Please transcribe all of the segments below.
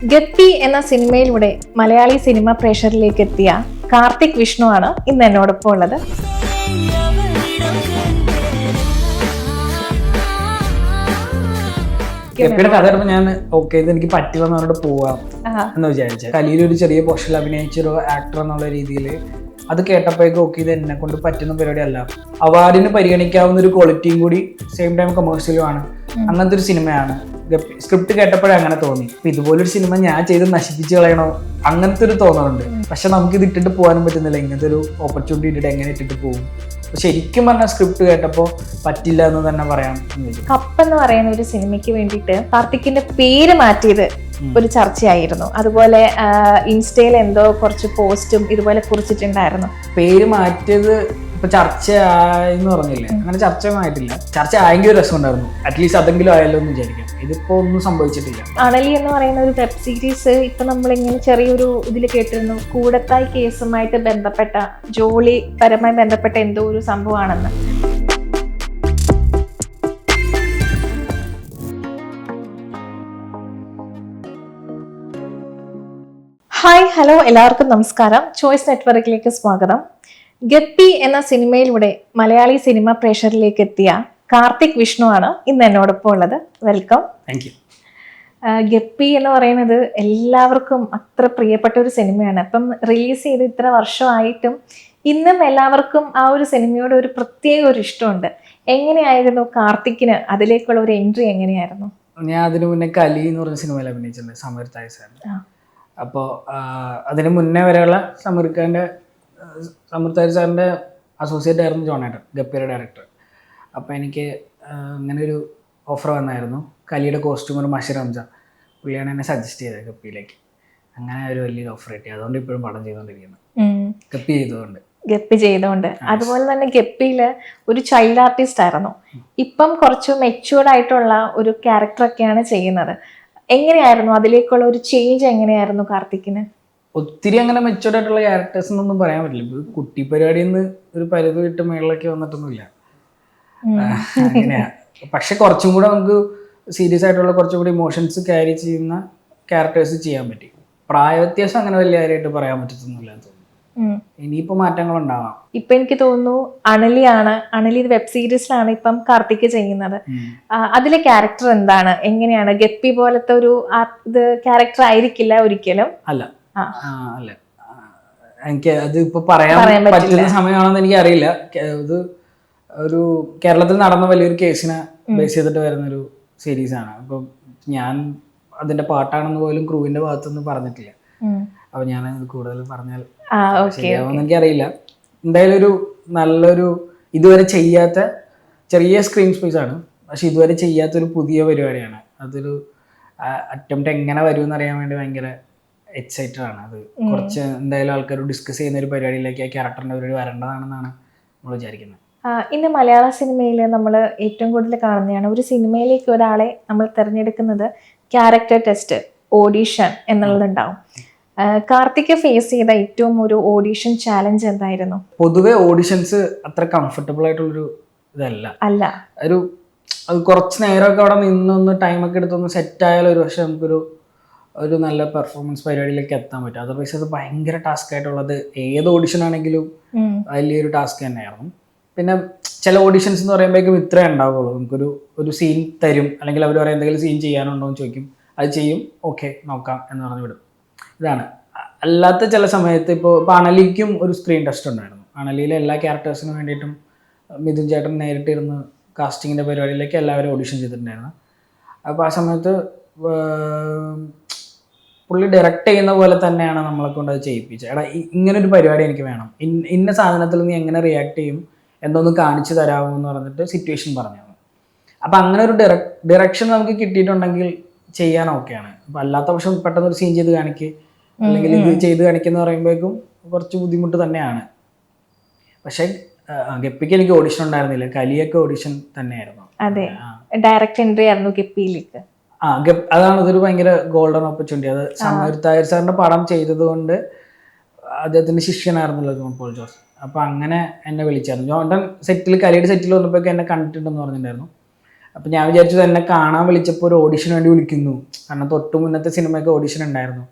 Guppy എന്ന സിനിമയിലൂടെ Malayali cinema പ്രേക്ഷകരിലേക്ക് എത്തിയ കാർത്തിക് വിഷ്ണു ആണ് ഇന്ന് എന്നോടൊപ്പം ഉള്ളത്. ഗപ്പിയുടെ കഥ പറയുമ്പോൾ ഞാൻ ഇത് എനിക്ക് പറ്റില്ലെന്ന് പറഞ്ഞിട്ട് പോവാം എന്ന് വിചാരിച്ചത്. കലിയിലൊരു ചെറിയ പോർഷനിൽ അഭിനയിച്ചൊരു ആക്ടർ എന്നുള്ള രീതിയിൽ അത് കേട്ടപ്പോഴേക്കും ഇത് എന്നെ കൊണ്ട് പറ്റുന്ന പരിപാടിയല്ല, അവാർഡിന് പരിഗണിക്കാവുന്ന ഒരു ക്വാളിറ്റിയും കൂടി സെയിം ടൈം കൊമേഴ്സ്യലും ആണ്. അങ്ങനത്തെ ഒരു സിനിമയാണ്. സ്ക്രിപ്റ്റ് കേട്ടപ്പോഴേ അങ്ങനെ തോന്നി. അപ്പൊ ഇതുപോലൊരു സിനിമ ഞാൻ ചെയ്ത് നശിപ്പിച്ച് കളയണോ അങ്ങനത്തെ ഒരു തോന്നലുണ്ട്. പക്ഷെ നമുക്ക് ഇത് ഇട്ടിട്ട് പോകാനും പറ്റുന്നില്ല. ഇങ്ങനത്തെ ഒരു ഓപ്പർച്യൂണിറ്റി ഇട്ടിട്ട് എങ്ങനെ ഇട്ടിട്ട് പോകും? ശരിക്കും പറഞ്ഞ സ്ക്രിപ്റ്റ് കേട്ടപ്പോ പറ്റില്ല എന്ന് തന്നെ പറയാം. കപ്പ് എന്ന് പറയുന്ന ഒരു സിനിമയ്ക്ക് വേണ്ടിയിട്ട് കാർത്തിക്കിന്റെ പേര് മാറ്റിയത് ഒരു ചർച്ചയായിരുന്നു. അതുപോലെ ഇൻസ്റ്റയിൽ എന്തോ കുറച്ച് പോസ്റ്റും ഇതുപോലെ കുറിച്ചിട്ടുണ്ടായിരുന്നു. പേര് മാറ്റിയത് ഇപ്പൊ ചർച്ചയായെന്ന് പറഞ്ഞില്ലേ, അങ്ങനെ ചർച്ചയായിട്ടില്ല. ചർച്ച ആയെങ്കിൽ ഒരു രസം ഉണ്ടായിരുന്നു. അറ്റ്ലീസ്റ്റ് അതെങ്കിലും ആയല്ലോ എന്ന് വിചാരിക്കാം. ഇതിപ്പോ ഒന്നും സംഭവിച്ചിട്ടില്ല. അണലി എന്ന് പറയുന്ന ഒരു വെബ് സീരീസ് ഇപ്പൊ നമ്മളിങ്ങനെ ചെറിയൊരു ഇതിൽ കേട്ടിരുന്നു, കൂടത്തായി കേസുമായിട്ട് ബന്ധപ്പെട്ട, ജോലി പരമായി ബന്ധപ്പെട്ട എന്തോ ഒരു സംഭവമാണെന്ന്. ഹായ്, ഹലോ, എല്ലാവർക്കും നമസ്കാരം. ചോയ്സ് നെറ്റ്വർക്കിലേക്ക് സ്വാഗതം. ഗപ്പി എന്ന സിനിമയിലൂടെ മലയാളി സിനിമ പ്രേക്ഷകരിലേക്ക് എത്തിയ കാർത്തിക് വിഷ്ണു ആണ് ഇന്ന് എന്നോടൊപ്പം ഉള്ളത്. വെൽക്കം. Thank you. ഗപ്പി എന്ന് പറയുന്നത് എല്ലാവർക്കും അത്ര പ്രിയപ്പെട്ട ഒരു സിനിമയാണ്. അപ്പം റിലീസ് ചെയ്ത് ഇത്ര വർഷമായിട്ടും ഇന്നും എല്ലാവർക്കും ആ ഒരു സിനിമയോട് ഒരു പ്രത്യേക ഒരു ഇഷ്ടമുണ്ട്. എങ്ങനെയായിരുന്നു കാർത്തിക്കിന് അതിലേക്കുള്ള ഒരു എൻട്രി? എങ്ങനെയായിരുന്നു? ഞാൻ അതിനു മുന്നേ കലി എന്ന് പറഞ്ഞ സിനിമയിൽ അഭിനയിച്ചിട്ടുണ്ട്, സമീർ തായ് സാറിന്. അപ്പോൾ അതിന് മുന്നേ വരെയുള്ള സമീർ തായ് സാറിൻ്റെ അസോസിയേറ്റ് ആയിരുന്നു ജോണേട്ടൻ, ഗപ്പിയുടെ ഡയറക്ടർ. അപ്പോൾ എനിക്ക് അങ്ങനെ ഒരു ഓഫർ വന്നായിരുന്നു. കലിയുടെ കോസ്റ്റ്യൂമർ മഷി റംജ, പുള്ളിയാണ് എന്നെ സജസ്റ്റ് ചെയ്തത് ഗപ്പിയിലേക്ക്. അങ്ങനെ ഒരു വലിയൊരു ഓഫർ കിട്ടി. അതുകൊണ്ട് ഇപ്പോഴും പടം ചെയ്തുകൊണ്ടിരിക്കുന്നത്, ഗപ്പി ചെയ്തുകൊണ്ട്. അതുപോലെ തന്നെ ഗപ്പിയിൽ ഒരു ചൈൽഡ് ആർട്ടിസ്റ്റ് ആയിരുന്നു. ഇപ്പം കുറച്ച് മെച്യൂർഡ് ആയിട്ടുള്ള ഒരു ക്യാരക്ടറൊക്കെയാണ് ചെയ്യുന്നത്. എങ്ങനെയായിരുന്നു അതിലേക്കുള്ള ഒരു ചേഞ്ച്? എങ്ങനെയായിരുന്നു കാർത്തിക്കിന്? ഒത്തിരി അങ്ങനെ മെച്യൂർഡ് ആയിട്ടുള്ള ക്യാരക്ടേഴ്സ് എന്നൊന്നും പറയാൻ പറ്റില്ല. ഇപ്പൊ കുട്ടി പരിപാടിയിൽ നിന്ന് ഒരു പരിധി വിട്ട് മേളിലൊക്കെ വന്നിട്ടൊന്നുമില്ല, അങ്ങനെയാ. പക്ഷെ കുറച്ചും കൂടെ നമുക്ക് സീരിയസ് ആയിട്ടുള്ള കുറച്ചും കൂടി ഇമോഷൻസ് ക്യാരി ചെയ്യുന്ന ക്യാരക്ടേഴ്സ് ചെയ്യാൻ പറ്റി. പ്രായ വ്യത്യാസം അങ്ങനെ വലിയ കാര്യമായിട്ട് പറയാൻ പറ്റത്തൊന്നുമില്ല തോന്നുന്നു. ഇനിയിപ്പോ മാറ്റങ്ങൾ ഉണ്ടാവാം. ഇപ്പൊ എനിക്ക് തോന്നുന്നു അണലി വെബ് സീരീസിലാണ് ഇപ്പം കാർത്തിക് ചെയ്യുന്നത്. അതിലെ ക്യാരക്ടർ എന്താണ്? എങ്ങനെയാണ്? ഗപ്പി പോലത്തെ ഒരു ഇത് ക്യാരക്ടർ ആയിരിക്കില്ല ഒരിക്കലും. അല്ല, എനിക്ക് അത് ഇപ്പൊ പറയാൻ പറ്റുന്ന സമയമാണെന്ന് എനിക്ക് അറിയില്ല. ഇത് ഒരു കേരളത്തിൽ നടന്ന വലിയൊരു കേസിനെ ബേസ് ചെയ്തിട്ട് വരുന്നൊരു സീരീസാണ്. അപ്പൊ ഞാൻ അതിന്റെ പാട്ടാണെന്ന് പോലും ക്രൂവിന്റെ ഭാഗത്തൊന്നും പറഞ്ഞിട്ടില്ല. അപ്പൊ ഞാൻ കൂടുതൽ പറഞ്ഞാൽ ശരിയാവുമെന്ന് എനിക്കറിയില്ല. എന്തായാലും ഒരു നല്ലൊരു ഇതുവരെ ചെയ്യാത്ത ചെറിയ സ്ക്രീൻ സ്പേസ് ആണ്, പക്ഷെ ഇതുവരെ ചെയ്യാത്തൊരു പുതിയ പരിപാടിയാണ്. അതൊരു അറ്റംപ്റ്റ് എങ്ങനെ വരുമെന്ന് അറിയാൻ വേണ്ടി ഭയങ്കര എക്സൈറ്റഡ് ആണ്. അത് കുറച്ച് എന്തായാലും ആൾക്കാർ ഡിസ്കസ് ചെയ്യുന്ന ഒരു പരിപാടിയിലേക്ക് ആ ക്യാരക്ടറിന്റെ പരിപാടി വരേണ്ടതാണെന്നാണ് നമ്മൾ വിചാരിക്കുന്നത്. ഇന്ന് മലയാള സിനിമയിൽ നമ്മൾ ഏറ്റവും കൂടുതൽ കാണുന്നതാണ്, ഒരു സിനിമയിലേക്ക് ഒരാളെ നമ്മൾ തിരഞ്ഞെടുക്കുന്നത് ക്യാരക്ടർ ടെസ്റ്റ്, ഓഡീഷൻ എന്നുള്ളതുണ്ടാവും. കാർത്തിക് ഫേസ് ചെയ്ത ഏറ്റവും ഒരു ഓഡീഷൻ ചാലഞ്ച് എന്തായിരുന്നു? പൊതുവെ ഓഡീഷൻസ് അത്ര കംഫർട്ടബിൾ ആയിട്ടുള്ളൊരു ഇതല്ല. അത് കുറച്ച് നേരമൊക്കെ അവിടെ നിന്നൊന്ന് ടൈമൊക്കെ എടുത്തൊന്ന് സെറ്റ് ആയാലും ഒരു പക്ഷെ ഒരു നല്ല പെർഫോമൻസ് പരിപാടിയിലേക്ക് എത്താൻ പറ്റും. അതർവൈസ് അത് ഭയങ്കര ടാസ്ക് ആയിട്ടുള്ളത് ഏത് ഓഡിഷൻ ആണെങ്കിലും വലിയൊരു ടാസ്ക് തന്നെയായിരുന്നു. പിന്നെ ചില ഓഡിഷൻസ് എന്ന് പറയുമ്പോഴേക്കും ഇത്രേ ഉണ്ടാവുള്ളൂ. നമുക്കൊരു സീൻ തരും, അല്ലെങ്കിൽ അവർ പറയും എന്തെങ്കിലും സീൻ ചെയ്യാനുണ്ടോ എന്ന് ചോദിക്കും, അത് ചെയ്യും, ഓക്കെ നോക്കാം എന്ന് പറഞ്ഞു വിടും. ഇതാണ്. അല്ലാത്ത ചില സമയത്ത് ഇപ്പോൾ അണലിക്കും ഒരു സ്ക്രീൻ ടെസ്റ്റ് ഉണ്ടായിരുന്നു. അണലിയിലെ എല്ലാ ക്യാരക്ടേഴ്സിനും വേണ്ടിയിട്ടും മിഥുൻ ചേട്ടൻ നേരിട്ടിരുന്ന് കാസ്റ്റിങ്ങിൻ്റെ പരിപാടിയിലേക്ക് എല്ലാവരും ഓഡിഷൻ ചെയ്തിട്ടുണ്ടായിരുന്നു. അപ്പോൾ ആ സമയത്ത് പുള്ളി ഡയറക്റ്റ് ചെയ്യുന്ന പോലെ തന്നെയാണ് നമ്മളെ കൊണ്ട് അത് ചെയ്യിപ്പിച്ചത്. എടാ ഇങ്ങനൊരു പരിപാടി എനിക്ക് വേണം, ഇന്ന സാധനത്തിൽ നീ എങ്ങനെ റിയാക്ട് ചെയ്യും എന്നൊന്ന് കാണിച്ചു തരാമോ എന്ന് പറഞ്ഞിട്ട് സിറ്റുവേഷൻ പറഞ്ഞു. അപ്പം അങ്ങനെ ഒരു ഡയറക്ഷൻ നമുക്ക് കിട്ടിയിട്ടുണ്ടെങ്കിൽ ചെയ്യാൻ ഓക്കെയാണ്. അപ്പം അല്ലാത്ത പക്ഷം പെട്ടെന്ന് ഒരു സീൻ ചെയ്ത് കാണിക്കുക അല്ലെങ്കിൽ ഇത് ചെയ്ത് കാണിക്കുന്ന പറയുമ്പോഴേക്കും കുറച്ച് ബുദ്ധിമുട്ട് തന്നെയാണ്. പക്ഷെ ഗപ്പിക്ക് എനിക്ക് ഓഡിഷൻ ഉണ്ടായിരുന്നില്ല, കലിയൊക്കെ ഓഡിഷൻ തന്നെയായിരുന്നു. അതെ, ഡയറക്റ്റ് എൻട്രി ആയിരുന്നു ഗപ്പിയിലേക്ക്. അതാണ് ഇതൊരു ഭയങ്കര ഗോൾഡൻ ഓപ്പർച്യൂണിറ്റി. അത് സമീർ തായർ സാറിന്റെ പടം ചെയ്തത് കൊണ്ട് അദ്ദേഹത്തിന്റെ ശിഷ്യനായിരുന്നല്ലോ ജോൺ പോൾ ജോസ്. അപ്പൊ അങ്ങനെ എന്നെ വിളിച്ചായിരുന്നു. ജോണ്ടൻ കലിയുടെ സെറ്റിൽ വന്നപ്പോഴൊക്കെ എന്നെ കണ്ടിട്ടുണ്ടെന്ന് പറഞ്ഞിട്ടുണ്ടായിരുന്നു. അപ്പം ഞാൻ വിചാരിച്ചത് എന്നെ കാണാൻ വിളിച്ചപ്പോൾ ഒരു ഓഡിഷന് വേണ്ടി വിളിക്കുന്നു, കാരണം തൊട്ട് മുന്നത്തെ സിനിമയൊക്കെ ഓഡിഷൻ ഉണ്ടായിരുന്നു.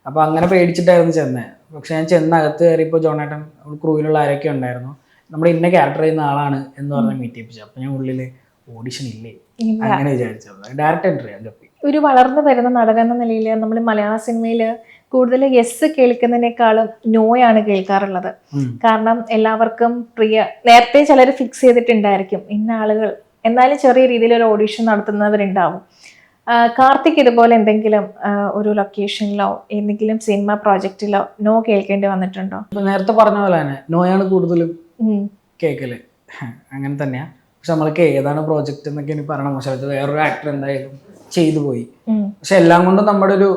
അപ്പോൾ അങ്ങനെ പേടിച്ചിട്ടായിരുന്നു ചെന്നത്. പക്ഷെ ഞാൻ അകത്ത് കയറിയപ്പോൾ ജോണേട്ടൻ ക്രൂവിലുള്ള ആരൊക്കെ ഉണ്ടായിരുന്നു, നമ്മുടെ ഇന്ന ക്യാരക്ടർ ചെയ്യുന്ന ആളാണ് എന്ന് പറഞ്ഞ് മീറ്റ് ചെയ്യിപ്പിച്ചു. അപ്പം ഞാൻ ഉള്ളിൽ ഓഡിഷൻ ഇല്ലേ അങ്ങനെ വിചാരിച്ചത്. ഡയറക്റ്റ് എൻട്രി ആണ് ഗപ്പി. ഒരു വളർന്നു വരുന്ന നടൻ എന്ന നിലയിൽ നമ്മൾ മലയാള സിനിമയിൽ കൂടുതൽ യെസ് കേൾക്കുന്നതിനേക്കാളും നോയാണ് കേൾക്കാറുള്ളത്. കാരണം എല്ലാവർക്കും നേരത്തെ ചിലർ ഫിക്സ് ചെയ്തിട്ടുണ്ടായിരിക്കും ഇന്ന ആളുകൾ, എന്നാലും ചെറിയ രീതിയിൽ ഒരു ഓഡിഷൻ നടത്തുന്നവരുണ്ടാവും. കാർത്തിക് ഇതുപോലെ എന്തെങ്കിലും ഒരു ലൊക്കേഷനിലോ എന്തെങ്കിലും സിനിമ പ്രോജക്റ്റിലോ നോ കേൾക്കേണ്ടി വന്നിട്ടുണ്ടോ? നേരത്തെ പറഞ്ഞ പോലെ തന്നെ നോയാണ് കൂടുതലും കേൾക്കല്, അങ്ങനെ തന്നെയാ. പക്ഷെ നമ്മൾക്ക് ഏതാണ് പ്രോജക്റ്റ് എന്നൊക്കെ എനിക്ക് പറയണം. മോശം വേറൊരു ആക്ടർ എന്തായാലും ചെയ്തു പോയി. പക്ഷെ എല്ലാം കൊണ്ടും നമ്മുടെ ഒരു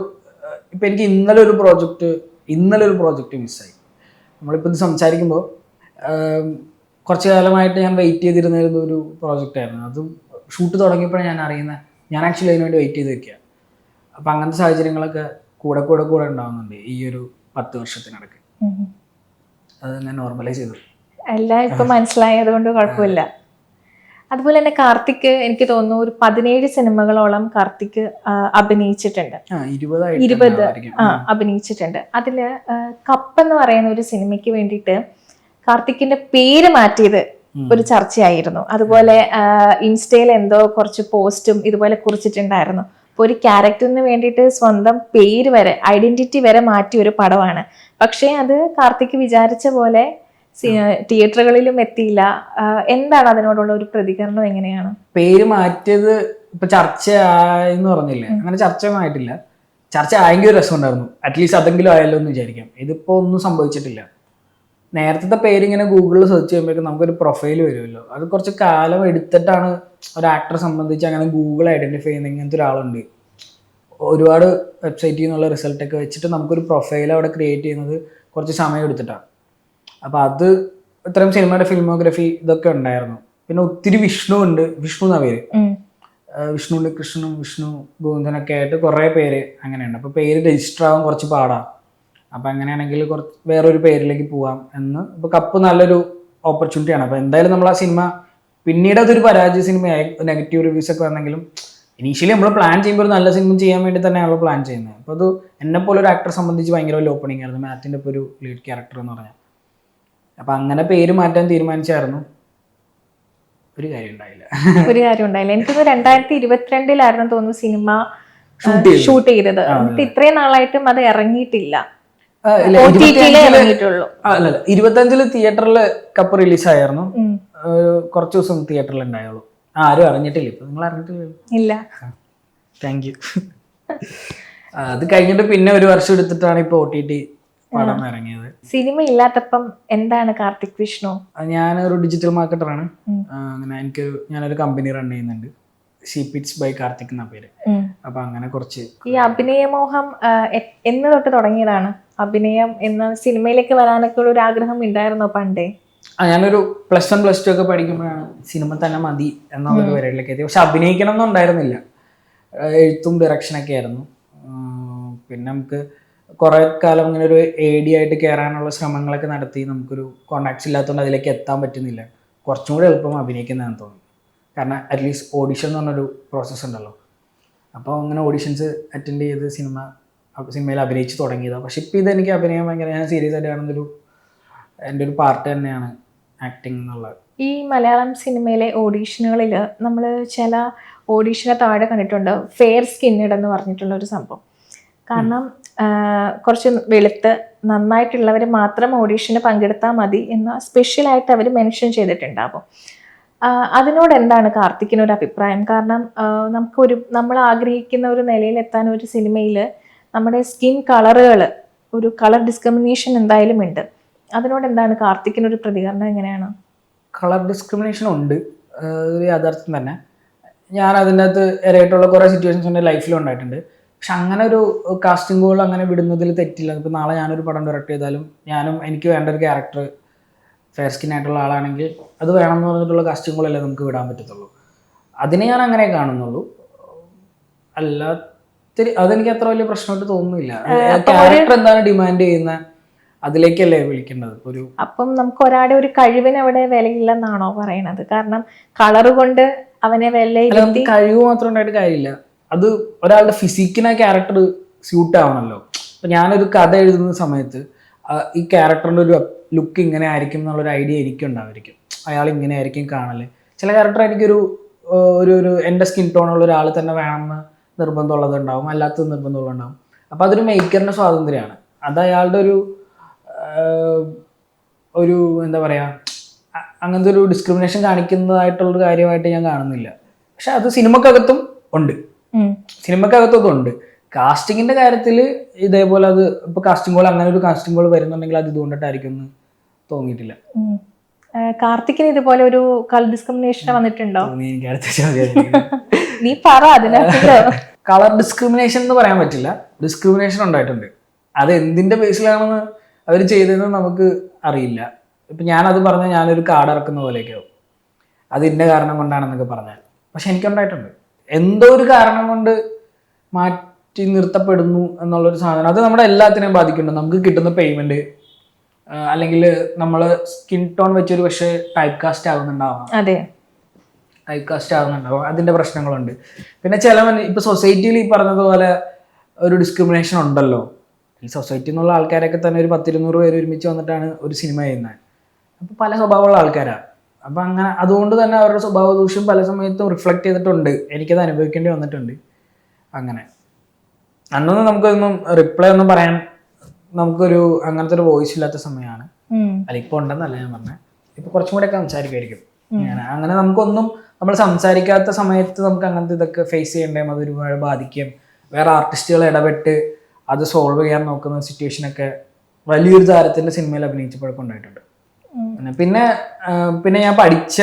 ഇപ്പൊ എനിക്ക് ഇന്നലെ ഒരു പ്രോജക്റ്റ് മിസ്സായി. നമ്മളിപ്പോൾ ഇത് സംസാരിക്കുമ്പോൾ കുറച്ച് കാലമായിട്ട് ഞാൻ വെയിറ്റ് ചെയ്തിരുന്ന ഒരു പ്രോജക്റ്റ് ആയിരുന്നു. അതും ഷൂട്ട് തുടങ്ങിയപ്പോഴാണ് ഞാൻ അറിയുന്നത്. ഞാൻ ആക്ച്വലി അതിന് വേണ്ടി വെയിറ്റ് ചെയ്ത് വെക്കുക. അപ്പം അങ്ങനത്തെ സാഹചര്യങ്ങളൊക്കെ കൂടെ ഉണ്ടാവുന്നുണ്ട് ഈ ഒരു 10 വർഷത്തിനിടയ്ക്ക്. അത് ഞാൻ നോർമലൈസ് ചെയ്തു. എല്ലാം ഇപ്പൊ മനസ്സിലായത് കൊണ്ട് കുഴപ്പമില്ല. അതുപോലെ തന്നെ കാർത്തിക് എനിക്ക് തോന്നുന്നു ഒരു 17 സിനിമകളോളം കാർത്തിക് അഭിനയിച്ചിട്ടുണ്ട്. 20 അഭിനയിച്ചിട്ടുണ്ട്. അതില് കപ്പ് എന്ന് പറയുന്ന ഒരു സിനിമയ്ക്ക് വേണ്ടിയിട്ട് കാർത്തിക്കിന്റെ പേര് മാറ്റിയത് ഒരു ചർച്ചയായിരുന്നു. അതുപോലെ ഇൻസ്റ്റയിൽ എന്തോ കുറച്ച് പോസ്റ്റും ഇതുപോലെ കുറിച്ചിട്ടുണ്ടായിരുന്നു. അപ്പോൾ ഒരു ക്യാരക്ടറിന് വേണ്ടിയിട്ട് സ്വന്തം പേര് വരെ, ഐഡന്റിറ്റി വരെ മാറ്റിയ ഒരു പടമാണ്. പക്ഷേ അത് കാർത്തിക് വിചാരിച്ച പോലെ തിയേറ്ററുകളിലും എത്തിയില്ല. എന്താണ് അതിനോടുള്ള ഒരു പ്രതികരണം? എങ്ങനെയാണ് പേര് മാറ്റിയത്? ഇപ്പൊ ചർച്ചയായെന്ന് പറഞ്ഞില്ലേ, അങ്ങനെ ചർച്ചയൊന്നും ആയിട്ടില്ല. ചർച്ച ആയെങ്കിൽ ഒരു രസം ഉണ്ടായിരുന്നു, അറ്റ്ലീസ്റ്റ് അതെങ്കിലും ആയല്ലോ എന്ന് വിചാരിക്കാം. ഇതിപ്പോ ഒന്നും സംഭവിച്ചിട്ടില്ല. നേരത്തെ പേരിങ്ങനെ ഗൂഗിളിൽ സെർച്ച് ചെയ്യുമ്പോഴേക്കും നമുക്കൊരു പ്രൊഫൈൽ വരുമല്ലോ. അത് കുറച്ച് കാലം എടുത്തിട്ടാണ് ഒരു ആക്ടറെ സംബന്ധിച്ച് അങ്ങനെ ഗൂഗിൾ ഐഡന്റിഫൈ ചെയ്യുന്ന ഇങ്ങനത്തെ ഒരാളുണ്ട്. ഒരുപാട് വെബ്സൈറ്റിൽ നിന്നുള്ള റിസൾട്ടൊക്കെ വെച്ചിട്ട് നമുക്കൊരു പ്രൊഫൈൽ അവിടെ ക്രിയേറ്റ് ചെയ്യുന്നത് കുറച്ച് സമയം എടുത്തിട്ടാണ്. അപ്പോൾ അത് ഇത്രയും സിനിമയുടെ ഫിലിമോഗ്രഫി ഇതൊക്കെ ഉണ്ടായിരുന്നു. പിന്നെ ഒത്തിരി വിഷ്ണു എന്നാ പേര്, വിഷ്ണു കൃഷ്ണനും വിഷ്ണു ഗോവിന്ദനൊക്കെ ആയിട്ട് കുറേ പേര് അങ്ങനെയുണ്ട്. അപ്പോൾ പേര് രജിസ്റ്റർ ആവാൻ കുറച്ച് പാടാണ്. അപ്പം അങ്ങനെയാണെങ്കിൽ കുറച്ച് വേറൊരു പേരിലേക്ക് പോവാം എന്ന്. ഇപ്പോൾ കപ്പ് നല്ലൊരു ഓപ്പർച്യൂണിറ്റിയാണ്. അപ്പോൾ എന്തായാലും നമ്മൾ ആ സിനിമ പിന്നീട് അതൊരു പരാജയ സിനിമയായി, നെഗറ്റീവ് റിവ്യൂസ് ഒക്കെ വന്നെങ്കിലും ഇനീഷ്യലി നമ്മൾ പ്ലാൻ ചെയ്യുമ്പോൾ ഒരു നല്ല സിനിമ ചെയ്യാൻ വേണ്ടി തന്നെയാണ് പ്ലാൻ ചെയ്യുന്നത്. അപ്പോൾ അത് എന്നെപ്പോലെ ഒരു ആക്ടറെ സംബന്ധിച്ച് ഭയങ്കര വലിയ ഓപ്പണിംഗ് ആയിരുന്നു, മാറ്റിൻ്റെ ഇപ്പോൾ ഒരു ലീഡ് ക്യാരക്ടർ എന്ന് പറഞ്ഞാൽ. അപ്പം അങ്ങനെ പേര് മാറ്റാൻ തീരുമാനിച്ചായിരുന്നു. ഒരു കാര്യം ഉണ്ടായില്ല. എനിക്കൊന്ന് 2022 തോന്നുന്നു സിനിമ ഷൂട്ട് ചെയ്തത്. എന്നിട്ട് ഇത്രയും നാളായിട്ടും അത് ഇറങ്ങിയിട്ടില്ല. 25 തിയേറ്ററിൽ കപ്പ് റിലീസായിരുന്നു. കുറച്ച് ദിവസം തിയേറ്ററിൽ ഉണ്ടായുള്ളൂ. ആരും അറിഞ്ഞിട്ടില്ല. ഇപ്പൊ നിങ്ങൾ അറിഞ്ഞിട്ടില്ല? Thank you. അത് കഴിഞ്ഞിട്ട് പിന്നെ ഒരു വർഷം എടുത്തിട്ടാണ് ഇപ്പൊ OTT പടം ഇറങ്ങിയത്. സിനിമ ഇല്ലാത്തപ്പം എന്താണ് കാർത്തിക് വിഷ്ണു? ഞാനൊരു ഡിജിറ്റൽ മാർക്കറ്ററാണ്. അങ്ങനെ ഞാനൊരു കമ്പനി റൺ ചെയ്യുന്നുണ്ട്, ഷീപിറ്റ്സ് ബൈ കാർത്തിക് എന്ന പേര്. അപ്പൊ അങ്ങനെ കുറച്ച് ഈ അഭിനയമോഹം എന്ന് തൊട്ട് തുടങ്ങിയതാണ്? അഭിനയം എന്ന സിനിമയിലേക്ക് വരാനൊക്കെ ഉള്ള ഒരു ആഗ്രഹം ഉണ്ടായിരുന്നോ പണ്ടേ? ഞാനൊരു +1 +2 ഒക്കെ പഠിക്കുമ്പോഴാണ് സിനിമ തന്നെ മതി എന്നുള്ളൊരു വരയിലേക്ക് എത്തി. പക്ഷെ അഭിനയിക്കണം എന്നും ഉണ്ടായിരുന്നില്ല, എഴുത്തും ഡയറക്ഷനൊക്കെ ആയിരുന്നു. പിന്നെ നമുക്ക് കുറെ കാലം ഇങ്ങനെ ഒരു AD ആയിട്ട് കയറാനുള്ള ശ്രമങ്ങളൊക്കെ നടത്തി. നമുക്കൊരു കോണ്ടാക്ട്സ് ഇല്ലാത്തതുകൊണ്ട് അതിലേക്ക് എത്താൻ പറ്റുന്നില്ല. കുറച്ചും കൂടി എളുപ്പം അഭിനയിക്കുന്നതെന്ന് തോന്നുന്നു. കാരണം അറ്റ്ലീസ്റ്റ് ഓഡിഷൻ എന്ന് പറഞ്ഞൊരു പ്രോസസ്സ് ഉണ്ടല്ലോ. അപ്പോൾ അങ്ങനെ ഓഡിഷൻസ് അറ്റൻഡ് ചെയ്ത് സിനിമയിൽ അഭിനയിച്ച് തുടങ്ങിയതാണ്. പക്ഷെ ഇപ്പോൾ ഇതെനിക്ക് അഭിനയം ഭയങ്കര, ഞാൻ സീരിയസ് ആയിട്ട് കാണുന്നൊരു എൻ്റെ ഒരു പാർട്ട് തന്നെയാണ് ആക്ടിങ് എന്നുള്ളത്. ഈ മലയാളം സിനിമയിലെ ഓഡീഷനുകളിൽ നമ്മൾ ചില ഓഡീഷനെ താഴെ കണ്ടിട്ടുണ്ട്, ഫെയർ സ്കിന്നഡ് എന്ന് പറഞ്ഞിട്ടുള്ള ഒരു സംഭവം. കാരണം കുറച്ച് വെളുത്ത് നന്നായിട്ടുള്ളവർ മാത്രം ഓഡീഷന് പങ്കെടുത്താൽ മതി എന്ന് സ്പെഷ്യലായിട്ട് അവർ മെൻഷൻ ചെയ്തിട്ടുണ്ടാവും. അതിനോട് എന്താണ് കാർത്തിക്കിനൊരു അഭിപ്രായം? കാരണം നമ്മൾ ആഗ്രഹിക്കുന്ന ഒരു നിലയിലെത്താൻ ഒരു സിനിമയിൽ നമ്മുടെ സ്കിൻ കളറുകൾ, ഒരു കളർ ഡിസ്ക്രിമിനേഷൻ എന്തായാലും ഉണ്ട്. അതിനോട് എന്താണ് കാർത്തിക്കിനൊരു പ്രതികരണം? എങ്ങനെയാണ്? കളർ ഡിസ്ക്രിമിനേഷൻ ഉണ്ട്, ഒരു യാഥാർത്ഥ്യം തന്നെ. ഞാൻ അതിൻ്റെ അകത്ത് ഇരയായിട്ടുള്ള കുറേ സിറ്റുവേഷൻസ് എൻ്റെ ലൈഫിലും ഉണ്ടായിട്ടുണ്ട്. പക്ഷെ അങ്ങനെ ഒരു കാസ്റ്റിംഗ് കോൾ അങ്ങനെ വിടുന്നതിൽ തെറ്റില്ല. ഇപ്പോൾ നാളെ ഞാനൊരു പടം ഡയറക്റ്റ് ചെയ്താലും എനിക്ക് വേണ്ട ഒരു ക്യാരക്ടർ ഫെയർ സ്കിൻ ആയിട്ടുള്ള ആളാണെങ്കിൽ അത് വേണമെന്ന് പറഞ്ഞിട്ടുള്ള കാസ്റ്റിംഗ് കോളല്ലേ നമുക്ക് വിടാൻ പറ്റത്തുള്ളൂ. അതിനെ ഞാൻ അങ്ങനെ കാണുന്നുള്ളൂ. അതെനിക്ക് അത്ര വലിയ പ്രശ്നമായിട്ട് തോന്നുന്നില്ല. ക്യാരക്ടർ എന്താണ് ഡിമാൻഡ് ചെയ്യുന്ന അതിലേക്കല്ലേ വിളിക്കേണ്ടത്. അപ്പം നമുക്ക് ഒരാളുടെ ഒരു കഴിവിന് അവിടെ വിലയില്ലെന്നാണോ പറയണത്? കാരണം കളർ കൊണ്ട് അവനെ അല്ല, വിലയിരുത്തി നമുക്ക് കഴിവ് മാത്രം ഉണ്ടായിട്ട് കാര്യമില്ല. അത് ഒരാളുടെ ഫിസിക്കിന് ആ ക്യാരക്ടർ സ്യൂട്ട് ആവണല്ലോ. അപ്പൊ ഞാനൊരു കഥ എഴുതുന്ന സമയത്ത് ഈ ക്യാരക്ടറിന്റെ ഒരു ലുക്ക് ഇങ്ങനെ ആയിരിക്കും എന്നുള്ളൊരു ഐഡിയ എനിക്കുണ്ടായിരിക്കും. അയാൾ ഇങ്ങനെ ആയിരിക്കും കാണല്. ചില ക്യാരക്ടർ എനിക്കൊരു ഒരു എൻ്റെ സ്കിൻ ടോണുള്ള ഒരാൾ തന്നെ വേണമെന്ന് നിർബന്ധമുള്ളത് ഉണ്ടാവും, അല്ലാത്തത് നിർബന്ധമുള്ളതുണ്ടാവും. അപ്പൊ അതൊരു മേക്കറിന്റെ സ്വാതന്ത്ര്യമാണ്. അത് അയാളുടെ ഒരു എന്താ പറയാ, അങ്ങനത്തെ ഒരു ഡിസ്ക്രിമിനേഷൻ കാണിക്കുന്നതായിട്ടുള്ളൊരു കാര്യമായിട്ട് ഞാൻ കാണുന്നില്ല. പക്ഷെ അത് സിനിമക്കകത്തും ഉണ്ട്, സിനിമക്കകത്തും ഉണ്ട്. കാസ്റ്റിങ്ങിന്റെ കാര്യത്തിൽ ഇതേപോലെ അത് ഇപ്പൊ കാസ്റ്റിംഗ് കോൾ അങ്ങനെ ഒരു കാസ്റ്റിംഗ് കോൾ വരുന്നുണ്ടെങ്കിൽ അത് ഇതുകൊണ്ടിട്ടായിരിക്കും എന്ന് തോന്നിയിട്ടില്ല. കാർത്തിക്കിന് ഇതുപോലെ ഒരു കളർ ഡിസ്ക്രിമിനേഷൻ വന്നിട്ടുണ്ടോ? എനിക്ക് അടുത്ത ചോദ്യം. നീ പറ അതിനകത്ത്. കളർ ഡിസ്ക്രിമിനേഷൻ എന്ന് പറയാൻ പറ്റില്ല, ഡിസ്ക്രിമിനേഷൻ ഉണ്ടായിട്ടുണ്ട്. അത് എന്തിന്റെ ബേസിലാണെന്ന് അവർ ചെയ്തതെന്ന് നമുക്ക് അറിയില്ല. ഇപ്പൊ ഞാനത് പറഞ്ഞാൽ ഞാനൊരു കാർഡ് ഇറക്കുന്ന പോലെയൊക്കെ ആവും, അത് ഇന്ന കാരണം കൊണ്ടാണെന്നൊക്കെ പറഞ്ഞാൽ. പക്ഷെ എനിക്കുണ്ടായിട്ടുണ്ട്, എന്തോ ഒരു കാരണം കൊണ്ട് മാറ്റി നിർത്തപ്പെടുന്നു എന്നുള്ളൊരു സാധനം. അത് നമ്മുടെ എല്ലാത്തിനെയും ബാധിക്കുന്നുണ്ട്. നമുക്ക് കിട്ടുന്ന പേയ്മെന്റ്, അല്ലെങ്കിൽ നമ്മൾ സ്കിൻ ടോൺ വെച്ചൊരു പക്ഷേ ടൈപ്പ് കാസ്റ്റ് ആകുന്നുണ്ടാവാം, അതെ, ടൈപ്പ് കാസ്റ്റ് ആകുന്നുണ്ടാവും, അതിന്റെ പ്രശ്നങ്ങളുണ്ട്. പിന്നെ ഇപ്പൊ സൊസൈറ്റിയിൽ ഈ പറഞ്ഞതുപോലെ ഒരു ഡിസ്ക്രിമിനേഷൻ ഉണ്ടല്ലോ. ഈ സൊസൈറ്റിയിൽ നിന്നുള്ള ആൾക്കാരൊക്കെ തന്നെ ഒരു 10-200 പേര് ഒരുമിച്ച് വന്നിട്ടാണ് ഒരു സിനിമ ചെയ്യുന്നത്. അപ്പൊ പല സ്വഭാവമുള്ള ആൾക്കാരാണ്. അപ്പൊ അങ്ങനെ അതുകൊണ്ട് തന്നെ അവരുടെ സ്വഭാവ ദൂഷ്യം പല സമയത്തും റിഫ്ലക്ട് ചെയ്തിട്ടുണ്ട്, എനിക്കത് അനുഭവിക്കേണ്ടി വന്നിട്ടുണ്ട്. അങ്ങനെ അന്നൊന്നും നമുക്കൊന്നും റിപ്ലൈ ഒന്നും പറയാൻ നമുക്കൊരു അങ്ങനത്തെ ഒരു വോയിസ് ഇല്ലാത്ത സമയമാണ്. അല്ല ഇപ്പൊ ഉണ്ടെന്നല്ല ഞാൻ പറഞ്ഞത്, ഇപ്പൊ കുറച്ചും കൂടെ ഒക്കെ സംസാരിക്കുമായിരിക്കും. അങ്ങനെ നമുക്കൊന്നും നമ്മൾ സംസാരിക്കാത്ത സമയത്ത് നമുക്ക് അങ്ങനത്തെ ഇതൊക്കെ ഫേസ് ചെയ്യേണ്ടതും അത് ഒരുപാട് ബാധിക്കും. വേറെ ആർട്ടിസ്റ്റുകൾ ഇടപെട്ട് അത് സോൾവ് ചെയ്യാൻ നോക്കുന്ന സിറ്റുവേഷനൊക്കെ വലിയൊരു താരത്തിന്റെ സിനിമയിൽ അഭിനയിച്ചപ്പോഴൊക്കെ ഉണ്ടായിട്ടുണ്ട്. പിന്നെ ഞാൻ പഠിച്ച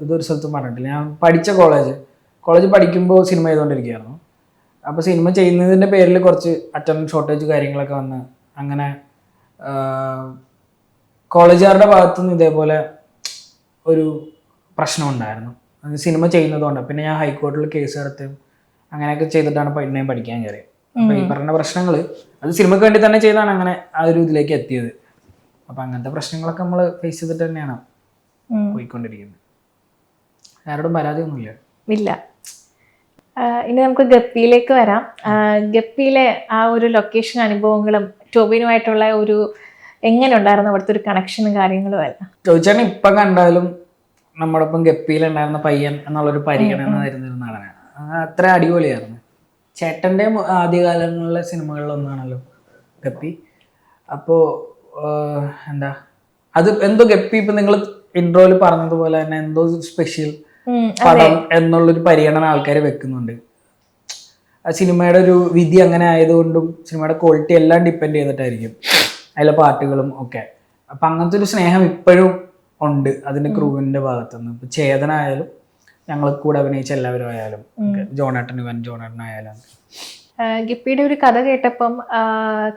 ഇതൊരു സ്ഥലത്തും പറഞ്ഞിട്ടില്ല, ഞാൻ പഠിച്ച കോളേജ് പഠിക്കുമ്പോൾ സിനിമ ചെയ്തുകൊണ്ടിരിക്കുകയായിരുന്നു. അപ്പോൾ സിനിമ ചെയ്യുന്നതിൻ്റെ പേരിൽ കുറച്ച് അറ്റൻഡൻസ് ഷോർട്ടേജ് കാര്യങ്ങളൊക്കെ വന്ന് അങ്ങനെ കോളേജുകാരുടെ ഭാഗത്തുനിന്ന് ഇതേപോലെ ഒരു പ്രശ്നം ഉണ്ടായിരുന്നു സിനിമ ചെയ്യുന്നതുകൊണ്ട്. പിന്നെ ഞാൻ ഹൈക്കോടതിയിൽ കേസ് എടുത്ത് അങ്ങനെയൊക്കെ ചെയ്തിട്ടാണ് പിന്നെയും പഠിക്കാൻ കയറിയത്. അപ്പോൾ ഈ പറഞ്ഞ പ്രശ്നങ്ങൾ അത് സിനിമയ്ക്ക് വേണ്ടി തന്നെ ചെയ്താണ് അങ്ങനെ ആ ഒരു ഇതിലേക്ക് എത്തിയത്. അപ്പം അങ്ങനത്തെ പ്രശ്നങ്ങളൊക്കെ നമ്മൾ ഫേസ് ചെയ്തിട്ട് തന്നെയാണ് പോയിക്കൊണ്ടിരിക്കുന്നത്. ആരോടും പരാതിയൊന്നുമില്ല. ഇല്ല. ഇനി നമുക്ക് ഗപ്പിയിലേക്ക് വരാം. ഗപ്പിയിലെ ആ ഒരു ലൊക്കേഷൻ അനുഭവങ്ങളും ടോബിനുമായിട്ടുള്ള ഒരു എങ്ങനെ ഉണ്ടായിരുന്നു അവിടുത്തെ ഒരു കണക്ഷനും കാര്യങ്ങളും എല്ലാം ചോദിച്ചാൽ ഇപ്പം കണ്ടാലും നമ്മുടെ ഒപ്പം ഗപ്പിയിലുണ്ടായിരുന്ന പയ്യൻ എന്നുള്ളൊരു പരിഗണന തരുന്നൊരു നടനാണ്. അത്ര അടിപൊളിയായിരുന്നു. ചേട്ടൻ്റെ ആദ്യകാലങ്ങളിലെ സിനിമകളിലൊന്നാണല്ലോ ഗപ്പി. അപ്പോൾ എന്താ അത് എന്തോ ഗപ്പി ഇപ്പം നിങ്ങൾ ഇൻട്രോയിൽ പറഞ്ഞതുപോലെ തന്നെ എന്തോ സ്പെഷ്യൽ പടം എന്നുള്ളൊരു പരിഗണന ആൾക്കാർ വെക്കുന്നുണ്ട്. ആ സിനിമയുടെ ഒരു വിധി അങ്ങനെ ആയതുകൊണ്ടും സിനിമയുടെ ക്വാളിറ്റി എല്ലാം ഡിപ്പെൻഡ് ചെയ്തിട്ടായിരിക്കും അതിലെ പാട്ടുകളും ഒക്കെ. അപ്പം അങ്ങനത്തെ ഒരു സ്നേഹം ഇപ്പോഴും ഉണ്ട് അതിൻ്റെ ക്രൂവിൻ്റെ ഭാഗത്തുനിന്ന്. ഇപ്പം ചേതന ആയാലും ഞങ്ങൾ കൂടെ അഭിനയിച്ച എല്ലാവരും ആയാലും ജോണേട്ടനായാലും. ഗപ്പിയുടെ ഒരു കഥ കേട്ടപ്പം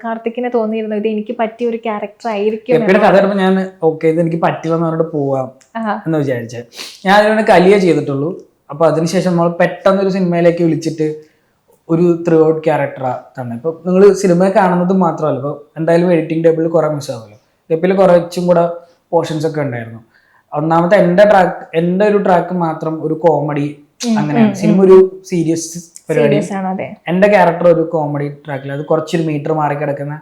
കാർത്തിക്കിനെ തോന്നിയിരുന്നു ഇത് എനിക്ക് പറ്റിയ ഒരു ക്യാരക്ടർ ആയിരിക്കും. ഗപ്പിയുടെ കഥ കേട്ടപ്പോൾ ഞാൻ ഇത് എനിക്ക് പറ്റില്ലെന്ന് പറഞ്ഞിട്ട് പോവാം എന്ന് വിചാരിച്ചത്. ഞാൻ അതിനോട് കലിയ ചെയ്തിട്ടുള്ളൂ. അപ്പോൾ അതിനുശേഷം നമ്മൾ പെട്ടെന്നൊരു സിനിമയിലേക്ക് വിളിച്ചിട്ട് ഒരു ത്രൂ ഔട്ട് ക്യാരക്ടറാണ്. ഇപ്പോൾ നിങ്ങൾ സിനിമ കാണുന്നത് മാത്രമല്ല, ഇപ്പോൾ എന്തായാലും എഡിറ്റിംഗ് ടേബിളിൽ കുറേ മിസ്സാവുമല്ലോ. ഗപ്പിയിൽ കുറച്ചും കൂടെ പോർഷൻസ് ഒക്കെ ഉണ്ടായിരുന്നു. ഒന്നാമത്തെ എൻ്റെ ഒരു ട്രാക്ക് മാത്രം ഒരു കോമഡി അങ്ങനെയാണ്. സിനിമ ഒരു സീരിയസ് പരിപാടി, എൻ്റെ ക്യാരക്ടർ ഒരു കോമഡി ട്രാക്കിൽ അത് കുറച്ചൊരു മീറ്റർ മാറി കിടക്കുന്ന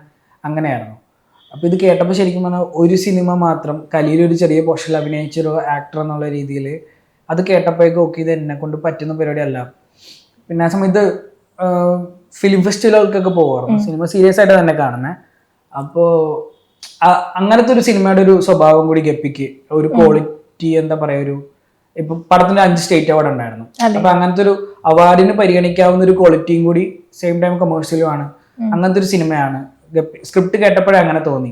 അങ്ങനെയായിരുന്നു. അപ്പോൾ ഇത് കേട്ടപ്പോൾ ശരിക്കും പറഞ്ഞാൽ ഒരു സിനിമ മാത്രം കലിയിലൊരു ചെറിയ പോർഷനിൽ അഭിനയിച്ചൊരു ആക്ടർ എന്നുള്ള രീതിയിൽ അത് കേട്ടപ്പോഴേക്കും ഓക്കെ ഇത് എന്നെ കൊണ്ട് പറ്റുന്ന പരിപാടിയല്ല. പിന്നെ ആ സമയത്ത് ഫിലിം ഫെസ്റ്റിവലുകൾക്കൊക്കെ പോകുമായിരുന്നു, സിനിമ സീരിയസ് ആയിട്ട് തന്നെ കാണുന്നത്. അപ്പോൾ അങ്ങനത്തെ ഒരു സിനിമയുടെ ഒരു സ്വഭാവം കൂടി ഗപ്പിക്ക് ഒരു ക്വാളിറ്റി എന്താ പറയുക, ഒരു ഇപ്പൊ പടത്തിന് 5 സ്റ്റേറ്റ് അവാർഡ് ഉണ്ടായിരുന്നു. അപ്പൊ അങ്ങനത്തെ ഒരു അവാർഡിന് പരിഗണിക്കാവുന്ന ഒരു ക്വാളിറ്റിയും കൂടി സെയിം ടൈം കമേഴ്ഷ്യലും ആണ്. അങ്ങനത്തെ ഒരു സിനിമയാണ് ഗപ്പി. സ്ക്രിപ്റ്റ് കേട്ടപ്പോഴേ അങ്ങനെ തോന്നി,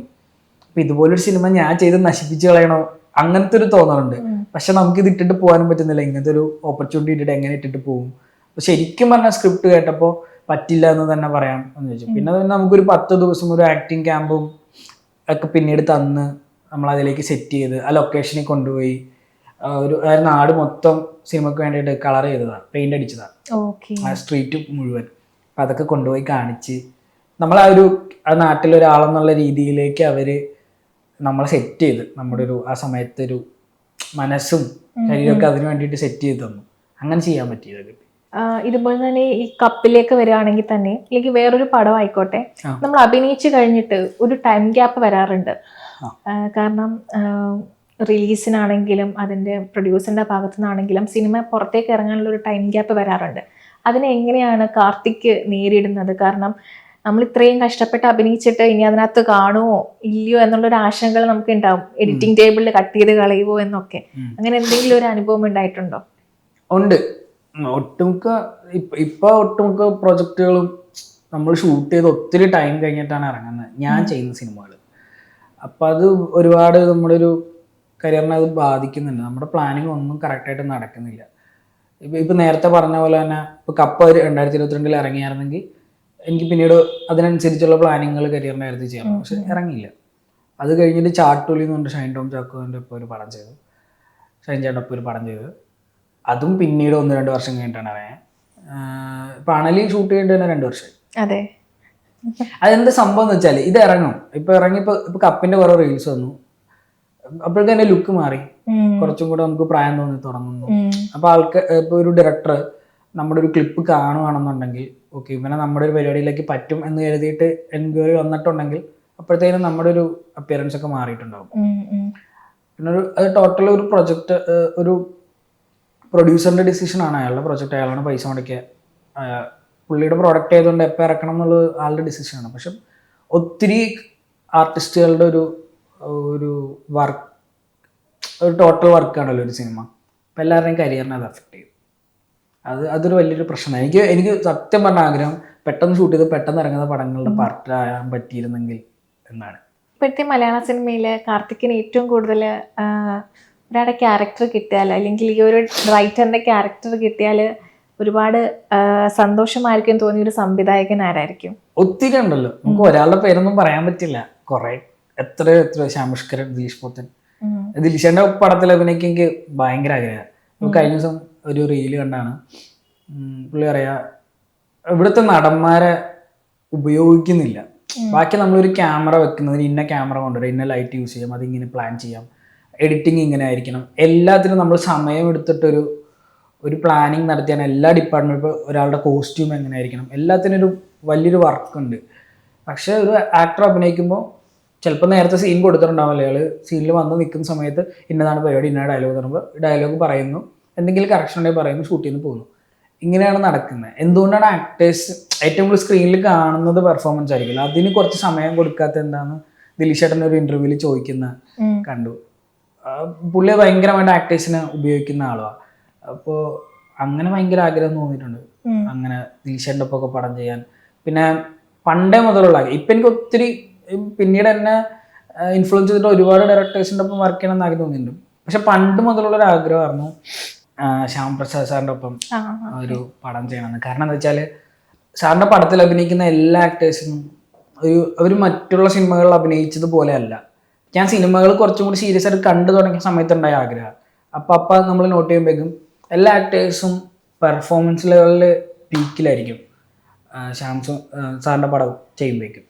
അപ്പൊ ഇതുപോലൊരു സിനിമ ഞാൻ ചെയ്ത് നശിപ്പിച്ച് കളയണോ അങ്ങനത്തെ ഒരു തോന്നലുണ്ട്. പക്ഷെ നമുക്ക് ഇത് ഇട്ടിട്ട് പോകാനും പറ്റുന്നില്ല. ഇങ്ങനത്തെ ഒരു ഓപ്പർച്യൂണിറ്റി ഇട്ടിട്ട് എങ്ങനെ ഇട്ടിട്ട് പോകും? അപ്പൊ ശരിക്കും പറഞ്ഞാൽ സ്ക്രിപ്റ്റ് കേട്ടപ്പോൾ പറ്റില്ല എന്ന് തന്നെ പറയാം എന്ന് ചോദിച്ചു. പിന്നെ നമുക്കൊരു 10 ദിവസം ഒരു ആക്ടിങ് ക്യാമ്പും ഒക്കെ പിന്നീട് തന്ന് നമ്മൾ അതിലേക്ക് സെറ്റ് ചെയ്ത് ആ ലൊക്കേഷനിൽ കൊണ്ടുപോയി ഒരു നാട് മൊത്തം സിനിമക്ക് വേണ്ടിയിട്ട് കളർ ചെയ്തതാണ്, പെയിന്റ് അടിച്ചതാണ് ആ സ്ട്രീറ്റ് മുഴുവൻ. അപ്പം അതൊക്കെ കൊണ്ടുപോയി കാണിച്ച് നമ്മൾ ആ നാട്ടിലൊരാളെന്നുള്ള രീതിയിലേക്ക് അവര് നമ്മളെ സെറ്റ് ചെയ്ത് നമ്മുടെ ആ സമയത്ത് ഒരു മനസ്സും കരിയറൊക്കെ അതിന് വേണ്ടിയിട്ട് സെറ്റ് ചെയ്ത് തന്നു. അങ്ങനെ ചെയ്യാൻ പറ്റിയത്. ഇതുപോലെ തന്നെ ഈ കപ്പിലേക്ക് വരികയാണെങ്കിൽ തന്നെ, അല്ലെങ്കിൽ വേറൊരു പടം ആയിക്കോട്ടെ, നമ്മൾ അഭിനയിച്ചു കഴിഞ്ഞിട്ട് ഒരു ടൈം ഗ്യാപ്പ് വരാറുണ്ട്. കാരണം റിലീസിനാണെങ്കിലും അതിൻ്റെ പ്രൊഡ്യൂസറിൻ്റെ ഭാഗത്തു നിന്നാണെങ്കിലും സിനിമ പുറത്തേക്ക് ഇറങ്ങാനുള്ള ഒരു ടൈം ഗ്യാപ്പ് വരാറുണ്ട്. അതിനെ എങ്ങനെയാണ് കാർത്തിക് നേരിടുന്നത്? കാരണം നമ്മൾ ഇത്രയും കഷ്ടപ്പെട്ട് അഭിനയിച്ചിട്ട് ഇനി അതിനകത്ത് കാണുമോ ഇല്ലയോ എന്നുള്ളൊരു ആശങ്കകൾ നമുക്ക് ഉണ്ടാവും. എഡിറ്റിംഗ് ടേബിളിൽ കട്ട് ചെയ്ത് കളയുമോ എന്നൊക്കെ. അങ്ങനെ എന്തെങ്കിലും ഒരു അനുഭവം ഉണ്ടായിട്ടുണ്ടോ? ഉണ്ട്. ഒട്ടുമുക്ക ഒട്ടുമുക്ക പ്രൊജക്റ്റുകളും നമ്മൾ ഷൂട്ട് ചെയ്ത് ഒത്തിരി ടൈം കഴിഞ്ഞിട്ടാണ് ഇറങ്ങുന്നത്, ഞാൻ ചെയ്യുന്ന സിനിമകൾ. അപ്പം അത് ഒരുപാട് നമ്മുടെ ഒരു കരിയറിനെ അത് ബാധിക്കുന്നുണ്ട്. നമ്മുടെ പ്ലാനിങ് ഒന്നും കറക്റ്റായിട്ട് നടക്കുന്നില്ല. ഇപ്പം നേരത്തെ പറഞ്ഞ പോലെ തന്നെ ഇപ്പോൾ കപ്പ് 2022 ഇറങ്ങിയായിരുന്നെങ്കിൽ എനിക്ക് പിന്നീട് അതിനനുസരിച്ചുള്ള പ്ലാനിങ്ങുകൾ കരിയറിൻ്റെ കാര്യത്തിൽ ചെയ്യണം. പക്ഷെ ഇറങ്ങിയില്ല. അത് കഴിഞ്ഞിട്ട് ചാട്ടുളി എന്ന് പറഞ്ഞിട്ട് ഷൈൻ ടോം ചാക്കോൻ്റെ ഒപ്പം ഒരു പടം ചെയ്തു, ഷൈൻ ചേട്ടൻ്റെ ഒപ്പം ഒരു പടം ചെയ്തു. അതും പിന്നീട് 1-2 വർഷം കഴിഞ്ഞിട്ടാണ് അറിയാൻ. ഇപ്പം അണലി ഷൂട്ട് ചെയ്തിട്ട് തന്നെ 2 വർഷമായി. അതെ. അതെന്ത് സംഭവം എന്ന് വെച്ചാൽ ഇത് ഇറങ്ങും. ഇപ്പൊ കപ്പിന്റെ കുറെ റീൽസ് വന്നു, അപ്പോഴേക്കും എന്റെ ലുക്ക് മാറി, കുറച്ചും കൂടെ നമുക്ക് പ്രായം തോന്നി തുടങ്ങുന്നു. അപ്പൊ ഇപ്പൊ ഒരു ഡയറക്ടർ നമ്മുടെ ഒരു ക്ലിപ്പ് കാണുവാണെന്നുണ്ടെങ്കിൽ ഓക്കെ ഇവനെ നമ്മുടെ ഒരു പരിപാടിയിലേക്ക് പറ്റും എന്ന് കരുതിയിട്ട് എൻക്വയറി വന്നിട്ടുണ്ടെങ്കിൽ അപ്പോഴത്തേനും നമ്മുടെ ഒരു അപ്പിയറൻസ് ഒക്കെ മാറിയിട്ടുണ്ടാവും. പിന്നെ അത് ടോട്ടൽ ഒരു പ്രൊജക്ട്, ഒരു പ്രൊഡ്യൂസറിന്റെ ഡിസിഷനാണ്. അയാളുടെ പ്രൊജക്ട്, അയാളാണ് പൈസ മുടക്കിയ, പുള്ളിയുടെ പ്രോഡക്റ്റ് ആയതുകൊണ്ട് എപ്പോൾ ഇറക്കണം എന്നുള്ളത് ആളുടെ ഡിസിഷനാണ്. പക്ഷെ ഒത്തിരി ആർട്ടിസ്റ്റുകളുടെ ഒരു വർക്ക്, ഒരു ടോട്ടൽ വർക്കാണല്ലോ ഒരു സിനിമ. അപ്പം എല്ലാവരുടെയും കരിയറിനെ അത് അഫക്റ്റ് ചെയ്യും. അതൊരു വലിയൊരു പ്രശ്നമാണ്. എനിക്ക് സത്യം പറഞ്ഞ ആഗ്രഹം പെട്ടെന്ന് ഷൂട്ട് ചെയ്ത് പെട്ടെന്ന് ഇറങ്ങുന്ന പടങ്ങളുടെ പാർട്ടാകാൻ പറ്റിയിരുന്നെങ്കിൽ എന്നാണ്. ഇപ്പോഴത്തെ മലയാള സിനിമയിൽ കാർത്തിക്കിന് ഏറ്റവും കൂടുതൽ ഒരാളുടെ ക്യാരക്ടർ കിട്ടിയാൽ, അല്ലെങ്കിൽ ഈ ഒരു റൈറ്ററിൻ്റെ ക്യാരക്ടർ കിട്ടിയാൽ ഒരുപാട് സന്തോഷമായിരിക്കും തോന്നിയ ഒരു സംവിധായകൻ ആരായിരിക്കും? ഒത്തിരി ഉണ്ടല്ലോ, നമുക്ക് ഒരാളുടെ പേരൊന്നും പറയാൻ പറ്റില്ല. കുറെ എത്ര ശ്യാമുഷ്കരൻ, ദിലീഷ് പോത്തൻ. ദിലീഷന്റെ പടത്തിൽ അഭിനയിക്കാൻ എനിക്ക് ഭയങ്കര ആഗ്രഹമാണ്. കഴിഞ്ഞ ദിവസം ഒരു റീല് കണ്ടാണ്, പുള്ളി പറയാ ഇവിടുത്തെ നടന്മാരെ ഉപയോഗിക്കുന്നില്ല. ബാക്കി നമ്മളൊരു ക്യാമറ വെക്കുന്നതിന് ഇന്ന ക്യാമറ കൊണ്ടുവരാം, ഇന്ന ലൈറ്റ് യൂസ് ചെയ്യാം, അതിങ്ങനെ പ്ലാൻ ചെയ്യാം, എഡിറ്റിംഗ് ഇങ്ങനെ ആയിരിക്കണം, എല്ലാത്തിനും നമ്മൾ സമയം എടുത്തിട്ടൊരു പ്ലാനിങ് നടത്തിയാണ്. എല്ലാ ഡിപ്പാർട്ട്മെൻറ്റും ഇപ്പോൾ ഒരാളുടെ കോസ്റ്റ്യൂം എങ്ങനെ ആയിരിക്കണം, എല്ലാത്തിനും ഒരു വലിയൊരു വർക്കുണ്ട്. പക്ഷേ ഒരു ആക്ടർ അഭിനയിക്കുമ്പോൾ ചിലപ്പോൾ നേരത്തെ സീൻ കൊടുത്തിട്ടുണ്ടാവില്ല, അയാൾ സീനിൽ വന്ന് നിൽക്കുന്ന സമയത്ത് ഇന്നതാണ് പരിപാടി, ഇന്ന ഡയലോഗ് തരുമ്പോൾ ഡയലോഗ് പറയുന്നു, എന്തെങ്കിലും കറക്ഷൻ ഉണ്ടെങ്കിൽ പറയുന്നു, ഷൂട്ട് ചെയ്ത് പോകുന്നു. ഇങ്ങനെയാണ് നടക്കുന്നത്. എന്തുകൊണ്ടാണ് ആക്ടേഴ്സ് ഏറ്റവും കൂടുതൽ സ്ക്രീനിൽ കാണുന്നത് പെർഫോമൻസ് ആയിരിക്കില്ല, അതിന് കുറച്ച് സമയം കൊടുക്കാത്ത എന്താന്ന് ദിലീഷ് ചേട്ടൻ്റെ ഒരു ഇന്റർവ്യൂവിൽ ചോദിക്കുന്ന കണ്ടു. പുള്ളി ഭയങ്കരമായിട്ട് ആക്ടേഴ്സിനെ ഉപയോഗിക്കുന്ന ആളുമാണ്. അപ്പോൾ അങ്ങനെ ഭയങ്കര ആഗ്രഹം തോന്നിയിട്ടുണ്ട്, അങ്ങനെ ദിലീഷ് ചേട്ടൻ്റെ ഒപ്പം ഒക്കെ പടം ചെയ്യാൻ. പിന്നെ പണ്ടേ മുതലുള്ള ഇപ്പം എനിക്ക് ഒത്തിരി പിന്നീട് എന്നെ ഇൻഫ്ലുവൻസ് ചെയ്തിട്ട് ഒരുപാട് ഡയറക്ടേഴ്സിൻ്റെ ഒപ്പം വർക്ക് ചെയ്യണമെന്ന് ആഗ്രഹം തോന്നിയിട്ടുണ്ട്. പക്ഷെ പണ്ട് മുതലുള്ളൊരു ആഗ്രഹമായിരുന്നു ശ്യാം പ്രസാദ് സാറിൻ്റെ ഒപ്പം ഒരു പടം ചെയ്യണമെന്ന്. കാരണം എന്താ വെച്ചാൽ സാറിൻ്റെ പടത്തിൽ അഭിനയിക്കുന്ന എല്ലാ ആക്ടേഴ്സിനും അവർ മറ്റുള്ള സിനിമകളിൽ അഭിനയിച്ചതുപോലെ അല്ല. ഞാൻ സിനിമകൾ കുറച്ചും കൂടി സീരിയസ് ആയിട്ട് കണ്ടു തുടങ്ങിയ സമയത്തുണ്ടായ ആഗ്രഹം. അപ്പം നമ്മൾ നോട്ട് ചെയ്യുമ്പോഴേക്കും എല്ലാ ആക്ടേഴ്സും പെർഫോമൻസ് ലെവലിൽ പീക്കിലായിരിക്കും ശ്യാം സാറിൻ്റെ പടം ചെയ്യുമ്പോഴേക്കും.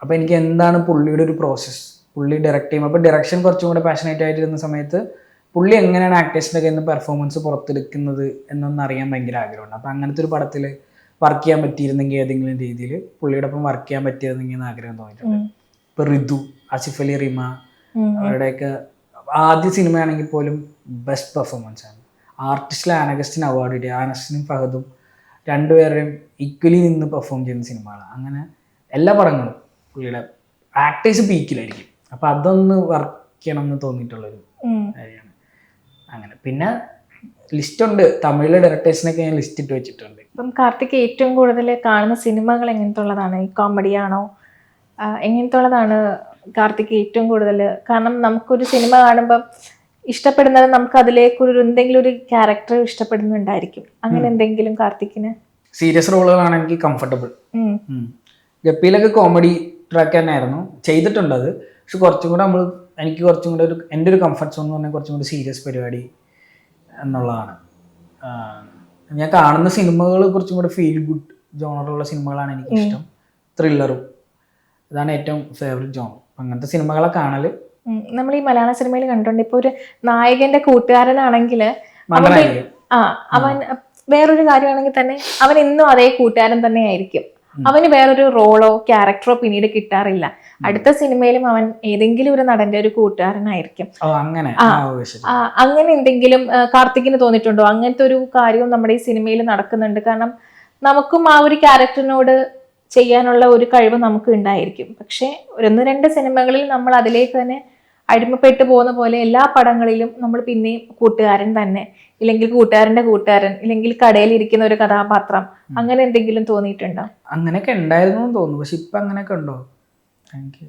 അപ്പോൾ എനിക്ക് എന്താണ് പുള്ളിയുടെ ഒരു പ്രോസസ്സ്, പുള്ളി ഡയറക്റ്റ് ചെയ്യുമ്പോൾ അപ്പോൾ ഡയറക്ഷൻ കുറച്ചും കൂടെ പാഷനേറ്റ് ആയിട്ടിരുന്ന സമയത്ത് പുള്ളി എങ്ങനെയാണ് ആക്ടേഴ്സിൻ്റെ കയ്യിൽ നിന്ന് പെർഫോമൻസ് പുറത്തെടുക്കുന്നത് എന്നൊന്ന് അറിയാൻ ഭയങ്കര ആഗ്രഹമുണ്ട്. അപ്പോൾ അങ്ങനത്തെ ഒരു പടത്തിൽ വർക്ക് ചെയ്യാൻ പറ്റിയിരുന്നെങ്കിൽ, ഏതെങ്കിലും രീതിയിൽ പുള്ളിയുടെ ഒപ്പം വർക്ക് ചെയ്യാൻ പറ്റിയിരുന്നെങ്കിൽ എന്ന് ആഗ്രഹം തോന്നിയിട്ടുണ്ട്. ഇപ്പോൾ ഋതു, ആസിഫ് അലി, റിമ അവരുടെയൊക്കെ ആദ്യ സിനിമയാണെങ്കിൽ പോലും ബെസ്റ്റ് പെർഫോമൻസ് ആണ്. ആർട്ടിസ്റ്റിലെ അനഗസ്റ്റിന് അവാർഡ് കിട്ടിയ, അനസ്റ്റിനും ഫഹദും രണ്ടുപേരുടെയും ഈക്വലി നിന്ന് പെർഫോം ചെയ്യുന്ന സിനിമകളാണ്. അങ്ങനെ എല്ലാ പടങ്ങളും പുള്ളിയുടെ ആക്ടേഴ്സ് പീക്കിലായിരിക്കും. അപ്പോൾ അതൊന്ന് വർക്ക് ചെയ്യണം എന്ന് തോന്നിയിട്ടുള്ളൊരു കാര്യമാണ്. അങ്ങനെ പിന്നെ ലിസ്റ്റുണ്ട്, തമിഴിലെ ഡയറക്ടേഴ്സിനൊക്കെ ഞാൻ ലിസ്റ്റ് ഇട്ട് വെച്ചിട്ടുണ്ട്. ഇപ്പം കാർത്തിക് ഏറ്റവും കൂടുതൽ കാണുന്ന സിനിമകൾ എങ്ങനത്തെ ഉള്ളതാണ്? ഈ കോമഡിയാണോ, എങ്ങനത്തെ ഉള്ളതാണ് കാർത്തിക് ഏറ്റവും കൂടുതൽ? കാരണം നമുക്കൊരു സിനിമ കാണുമ്പം ഇഷ്ടപ്പെടുന്നത് നമുക്ക് അതിലേക്കൊരു എന്തെങ്കിലും ഒരു ക്യാരക്ടർ ഇഷ്ടപ്പെടുന്നുണ്ടായിരിക്കും. അങ്ങനെ എന്തെങ്കിലും കാർത്തിക്കിന്? സീരിയസ് റോളുകളാണ് എനിക്ക് കംഫർട്ടബിൾ. ഗപ്പിയിലൊക്കെ കോമഡി ട്രാക്ക് തന്നെയായിരുന്നു ചെയ്തിട്ടുണ്ട് അത്. പക്ഷെ കുറച്ചും കൂടെ എനിക്ക് കുറച്ചും കൂടെ എൻ്റെ ഒരു കംഫർട്ട് സോൺ എന്ന് പറഞ്ഞാൽ കുറച്ചും കൂടി സീരിയസ് പരിപാടി എന്നുള്ളതാണ്. ഞാൻ കാണുന്ന സിനിമകൾ കുറച്ചും കൂടെ ഫീൽ ഗുഡ് ജോണറുള്ള സിനിമകളാണ് എനിക്കിഷ്ടം. ത്രില്ലറും ഇതാണ് ഏറ്റവും ഫേവറേറ്റ് ജോണർ. അങ്ങനത്തെ സിനിമകളെ കാണൽ നമ്മൾ ഈ മലയാള സിനിമയിൽ കണ്ടിട്ടുണ്ട്, ഇപ്പൊ ഒരു നായകന്റെ കൂട്ടുകാരനാണെങ്കിൽ മണ്ടനായിരിക്കും. അവൻ വേറൊരു കാര്യമാണെങ്കിൽ തന്നെ അവൻ എന്നും അതേ കൂട്ടുകാരൻ തന്നെ ആയിരിക്കും. അവന് വേറൊരു റോളോ ക്യാരക്ടറോ പിന്നീട് കിട്ടാറില്ല. അടുത്ത സിനിമയിലും അവൻ ഏതെങ്കിലും ഒരു നടന്റെ ഒരു കൂട്ടുകാരനായിരിക്കും. അങ്ങനെ എന്തെങ്കിലും കാർത്തികിന് തോന്നിയിട്ടുണ്ടോ? അങ്ങനത്തെ ഒരു കാര്യവും നമ്മുടെ ഈ സിനിമയിൽ നടക്കുന്നുണ്ട്. കാരണം നമുക്കും ആ ഒരു ക്യാരക്ടറിനോട് ചെയ്യാനുള്ള ഒരു കഴിവ് നമുക്ക് ഉണ്ടായിരിക്കും. പക്ഷെ 1-2 സിനിമകളിൽ നമ്മൾ അതിലേക്ക് തന്നെ അടിമപ്പെട്ടു പോകുന്ന പോലെ എല്ലാ പടങ്ങളിലും നമ്മൾ പിന്നെയും കൂട്ടുകാരൻ തന്നെ, ഇല്ലെങ്കിൽ കൂട്ടുകാരന്റെ കൂട്ടുകാരൻ, ഇല്ലെങ്കിൽ കടയിലിരിക്കുന്ന ഒരു കഥാപാത്രം, അങ്ങനെ എന്തെങ്കിലും തോന്നിയിട്ടുണ്ടോ? അങ്ങനെയൊക്കെ ഉണ്ടായിരുന്നു തോന്നുന്നു. പക്ഷെ ഇപ്പൊ അങ്ങനെയൊക്കെ ഉണ്ടോ എനിക്ക്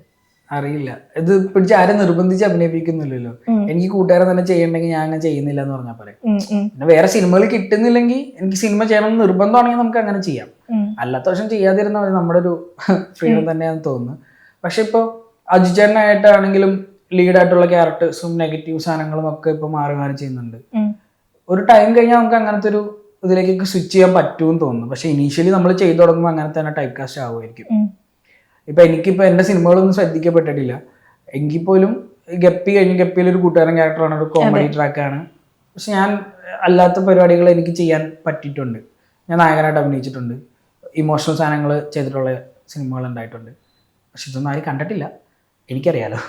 അറിയില്ല. ഇത് പിടിച്ച് ആരും നിർബന്ധിച്ച് അഭിനയിപ്പിക്കുന്നില്ലല്ലോ. എനിക്ക് കൂട്ടുകാരൻ തന്നെ ചെയ്യണമെങ്കിൽ ഞാൻ അങ്ങനെ ചെയ്യുന്നില്ല എന്ന് പറഞ്ഞാൽ പോലെ. പിന്നെ വേറെ സിനിമകൾ കിട്ടുന്നില്ലെങ്കിൽ എനിക്ക് സിനിമ ചെയ്യണം എന്ന് നിർബന്ധമാണെങ്കിൽ നമുക്ക് അങ്ങനെ ചെയ്യാം. അല്ലാത്ത വർഷം ചെയ്യാതിരുന്ന നമ്മുടെ ഒരു ഫ്രീഡം തന്നെയാണെന്ന് തോന്നുന്നു. പക്ഷെ ഇപ്പൊ അജുചേട്ടനായിട്ടാണെങ്കിലും ലീഡായിട്ടുള്ള ക്യാരക്ടേഴ്സും നെഗറ്റീവ് സാധനങ്ങളും ഒക്കെ ഇപ്പൊ മാറി മാറി ചെയ്യുന്നുണ്ട്. ഒരു ടൈം കഴിഞ്ഞാൽ നമുക്ക് അങ്ങനത്തെ ഒരു ഇതിലേക്കൊക്കെ സ്വിച്ച് ചെയ്യാൻ പറ്റുമെന്ന് തോന്നുന്നു. പക്ഷെ ഇനീഷ്യലി നമ്മൾ ചെയ്തു തുടങ്ങുമ്പോൾ അങ്ങനെ തന്നെ ടൈപ്പ് കാസ്റ്റ് ആവുമായിരിക്കും. ഇപ്പൊ എനിക്കിപ്പോ എന്റെ സിനിമകളൊന്നും ശ്രദ്ധിക്കപ്പെട്ടിട്ടില്ല എങ്കിൽ പോലും ഗപ്പി കഴിഞ്ഞ് ഗപ്പിയിൽ ഒരു കൂട്ടുകാരൻ ക്യാരക്ടറാണ്, ഒരു കോമഡി ട്രാക്കാണ്. പക്ഷെ ഞാൻ അല്ലാത്ത പരിപാടികൾ എനിക്ക് ചെയ്യാൻ പറ്റിയിട്ടുണ്ട്. ഞാൻ നായകനായിട്ട് അഭിനയിച്ചിട്ടുണ്ട്, ഇമോഷണൽ സാധനങ്ങൾ ചെയ്തിട്ടുള്ള സിനിമകൾ ഉണ്ടായിട്ടുണ്ട്. പക്ഷെ ഇതൊന്നും ആരും കണ്ടിട്ടില്ല, എനിക്കറിയാലോ.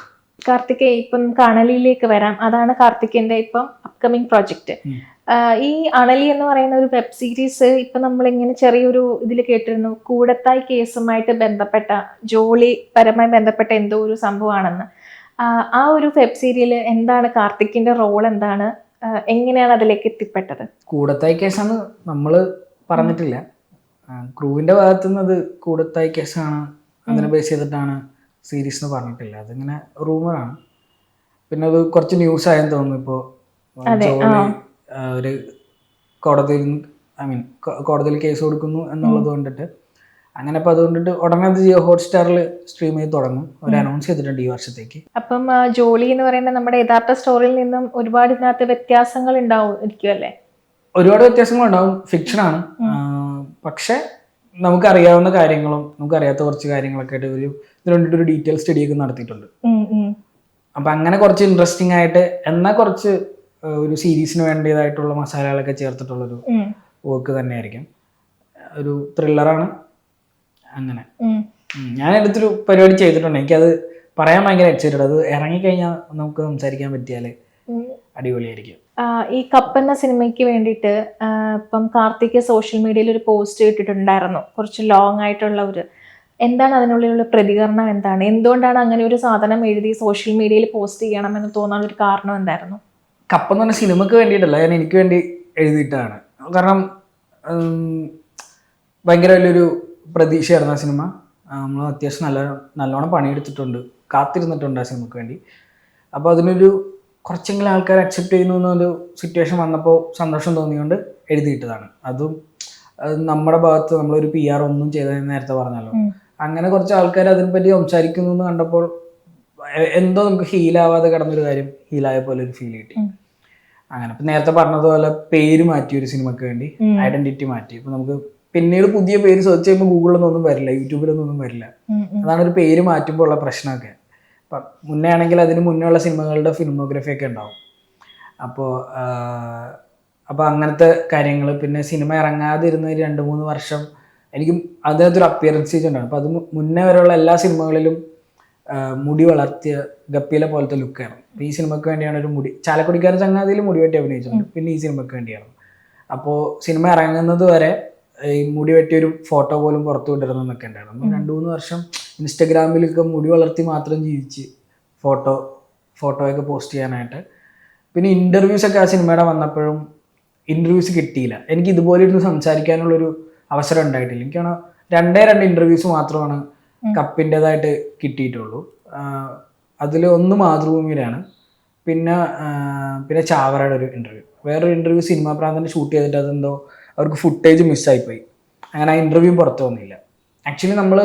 കാർത്തിക്, ഇപ്പം അണലിയിലേക്ക് വരാം. അതാണ് കാർത്തികിന്റെ ഇപ്പം അപ്കമിങ് പ്രോജക്റ്റ്. ഈ അണലി എന്ന് പറയുന്ന ഒരു വെബ് സീരീസ് ഇപ്പൊ നമ്മളിങ്ങനെ ചെറിയൊരു ഇതിൽ കേട്ടിരുന്നു, കൂടത്തായി കേസുമായിട്ട് ബന്ധപ്പെട്ട, ജോളി പരമായി ബന്ധപ്പെട്ട എന്തോ ഒരു സംഭവമാണെന്ന്. ആ ഒരു വെബ് സീരിയൽ എന്താണ്, കാർത്തികിന്റെ റോൾ എന്താണ്, എങ്ങനെയാണ് അതിലേക്ക് എത്തിപ്പെട്ടത്? കൂടത്തായി കേസാണ് നമ്മള് പറഞ്ഞിട്ടില്ല. ക്രൂവിന്റെ ഭാഗത്തുനിന്ന് അത് കൂടത്തായി കേസാണ്, അതിനെ ബേസ് ചെയ്തിട്ടാണ് സീരീസ് എന്ന് പറഞ്ഞിട്ടില്ല. അതിങ്ങനെ റൂമറാണ്. പിന്നെ അത് കുറച്ച് ന്യൂസ് ആയെന്ന് തോന്നുന്നു. ഇപ്പോ ജോളി ഒരു കോടതിയിൽ കേസ് കൊടുക്കുന്നു എന്നുള്ളത് കൊണ്ടിട്ട് അങ്ങനെ. അപ്പൊ അതുകൊണ്ടിട്ട് ഉടനെ അത് ജിയോ ഹോട്ട്സ്റ്റാറിൽ സ്ട്രീം ചെയ്ത് തുടങ്ങും. ഒരു അനൗൺസ് ചെയ്തിട്ടുണ്ട് ഈ വർഷത്തേക്ക്. അപ്പം ജോളി എന്ന് പറയുന്ന നമ്മുടെ യഥാർത്ഥ സ്റ്റോറിയിൽ നിന്നും ഒരുപാട് ഇതിനകത്ത് വ്യത്യാസങ്ങൾ ഉണ്ടാവും അല്ലേ? ഒരുപാട് വ്യത്യാസങ്ങളുണ്ടാവും. ഫിക്ഷനാണ്. പക്ഷെ നമുക്കറിയാവുന്ന കാര്യങ്ങളും നമുക്കറിയാത്ത കുറച്ച് കാര്യങ്ങളൊക്കെ ആയിട്ട് ഇതിന് വേണ്ടിയിട്ട് ഒരു ഡീറ്റെയിൽ സ്റ്റഡിയൊക്കെ നടത്തിയിട്ടുണ്ട്. അപ്പൊ അങ്ങനെ കുറച്ച് ഇൻട്രസ്റ്റിംഗ് ആയിട്ട്, എന്നാൽ കുറച്ച് ഒരു സീരീസിന് വേണ്ടിയതായിട്ടുള്ള മസാലകളൊക്കെ ചേർത്തിട്ടുള്ളൊരു വർക്ക് തന്നെയായിരിക്കും. ഒരു ത്രില്ലറാണ്. അങ്ങനെ ഞാൻ എടുത്തൊരു പരിപാടി ചെയ്തിട്ടുണ്ട്. എനിക്കത് പറയാൻ ഭയങ്കര എക്സൈറ്റഡ്. അത് ഇറങ്ങിക്കഴിഞ്ഞാൽ നമുക്ക് സംസാരിക്കാൻ പറ്റിയാല് അടിപൊളിയായിരിക്കും. ഈ കപ്പ് എന്ന സിനിമയ്ക്ക് വേണ്ടിയിട്ട് ഇപ്പം കാർത്തിക് സോഷ്യൽ മീഡിയയിൽ ഒരു പോസ്റ്റ് ഇട്ടിട്ടുണ്ടായിരുന്നു, കുറച്ച് ലോങ് ആയിട്ടുള്ള ഒരു. എന്താണ് അതിനുള്ളിലുള്ള പ്രതികരണം? എന്താണ്, എന്തുകൊണ്ടാണ് അങ്ങനെ ഒരു സാധനം എഴുതി സോഷ്യൽ മീഡിയയിൽ പോസ്റ്റ് ചെയ്യണമെന്ന് തോന്നാൻ ഒരു കാരണം എന്തായിരുന്നു? കപ്പ് എന്ന് പറഞ്ഞ സിനിമക്ക് വേണ്ടിയിട്ടല്ല, ഞാൻ എനിക്ക് വേണ്ടി എഴുതിയിട്ടാണ്. കാരണം ഭയങ്കര വലിയൊരു പ്രതീക്ഷയായിരുന്നു ആ സിനിമ. നമ്മൾ അത്യാവശ്യം നല്ലോണം പണിയെടുത്തിട്ടുണ്ട്, കാത്തിരുന്നിട്ടുണ്ട് ആ സിനിമക്ക് വേണ്ടി. അപ്പോൾ അതിനൊരു കുറച്ചെങ്കിലും ആൾക്കാർ അക്സെപ്റ്റ് ചെയ്യുന്നു എന്നൊരു സിറ്റുവേഷൻ വന്നപ്പോൾ സന്തോഷം തോന്നിയുകൊണ്ട് എഴുതിയിട്ടതാണ്. അതും നമ്മുടെ ഭാഗത്ത് നമ്മളൊരു PR ഒന്നും ചെയ്തതെന്ന് നേരത്തെ പറഞ്ഞല്ലോ. അങ്ങനെ കുറച്ച് ആൾക്കാർ അതിനെപ്പറ്റി സംസാരിക്കുന്നു എന്ന് കണ്ടപ്പോൾ എന്തോ നമുക്ക് ഹീലാവാതെ കിടന്നൊരു കാര്യം ഹീലായ പോലെ ഒരു ഫീൽ കിട്ടി. അങ്ങനെ ഇപ്പം നേരത്തെ പറഞ്ഞതുപോലെ പേര് മാറ്റി, ഒരു സിനിമക്ക് വേണ്ടി ഐഡന്റിറ്റി മാറ്റി. ഇപ്പം നമുക്ക് പിന്നീട് പുതിയ പേര് സെർച്ച് ചെയ്യുമ്പോൾ ഗൂഗിളിലൊന്നും ഒന്നും വരില്ല, യൂട്യൂബിലൊന്നും വരില്ല. അതാണ് ഒരു പേര് മാറ്റുമ്പോൾ ഉള്ള പ്രശ്നമൊക്കെ. അപ്പം മുന്നേ ആണെങ്കിൽ അതിന് മുന്നേ ഉള്ള സിനിമകളുടെ ഫിലിമോഗ്രഫി ഒക്കെ ഉണ്ടാവും. അപ്പോൾ അങ്ങനത്തെ കാര്യങ്ങൾ. പിന്നെ സിനിമ ഇറങ്ങാതിരുന്ന 2-3 വർഷം എനിക്കും അതിനകത്തൊരു അപ്പിയറൻസ് ഉണ്ടായിരുന്നു. അപ്പോൾ അത് മുന്നേ വരെയുള്ള എല്ലാ സിനിമകളിലും മുടി വളർത്തിയ ഗപ്പിയിലെ പോലത്തെ ലുക്കായിരുന്നു. അപ്പോൾ ഈ സിനിമയ്ക്ക് വേണ്ടിയാണ് ഒരു മുടി, ചാലക്കുടിക്കാരൻ ചങ്ങാതിയിൽ മുടി വെട്ടി അഭിനയിച്ചിട്ടുണ്ട്. പിന്നെ ഈ സിനിമയ്ക്ക് വേണ്ടിയാണ്. അപ്പോൾ സിനിമ ഇറങ്ങുന്നത് വരെ ഈ മുടി വെട്ടിയൊരു ഫോട്ടോ പോലും പുറത്തു വിടരുതെന്നൊക്കെ ഉണ്ടായിരുന്നു. 2-3 വർഷം ഇൻസ്റ്റഗ്രാമിലൊക്കെ മുടി വളർത്തി മാത്രം ജീവിച്ച് ഫോട്ടോയൊക്കെ പോസ്റ്റ് ചെയ്യാനായിട്ട്. പിന്നെ ഇൻ്റർവ്യൂസൊക്കെ ആ സിനിമയുടെ വന്നപ്പോഴും ഇൻ്റർവ്യൂസ് കിട്ടിയില്ല. എനിക്ക് ഇതുപോലെ ഇരുന്ന് സംസാരിക്കാനുള്ളൊരു അവസരം ഉണ്ടായിട്ടില്ല. എനിക്കാണ് 2 ഇൻ്റർവ്യൂസ് മാത്രമാണ് കപ്പിൻ്റെതായിട്ട് കിട്ടിയിട്ടുള്ളൂ. അതിൽ ഒന്ന് മാതൃഭൂമിയിലാണ്, പിന്നെ ചാവറയുടെ ഒരു ഇൻ്റർവ്യൂ. വേറൊരു ഇൻ്റർവ്യൂ സിനിമാ പ്രാന്തൻ്റെ ഷൂട്ട് ചെയ്തിട്ട് അതെന്തോ അവർക്ക് ഫുട്ടേജ് മിസ്സായിപ്പോയി. അങ്ങനെ ആ ഇൻ്റർവ്യൂ പുറത്തു വന്നില്ല. ആക്ച്വലി നമ്മൾ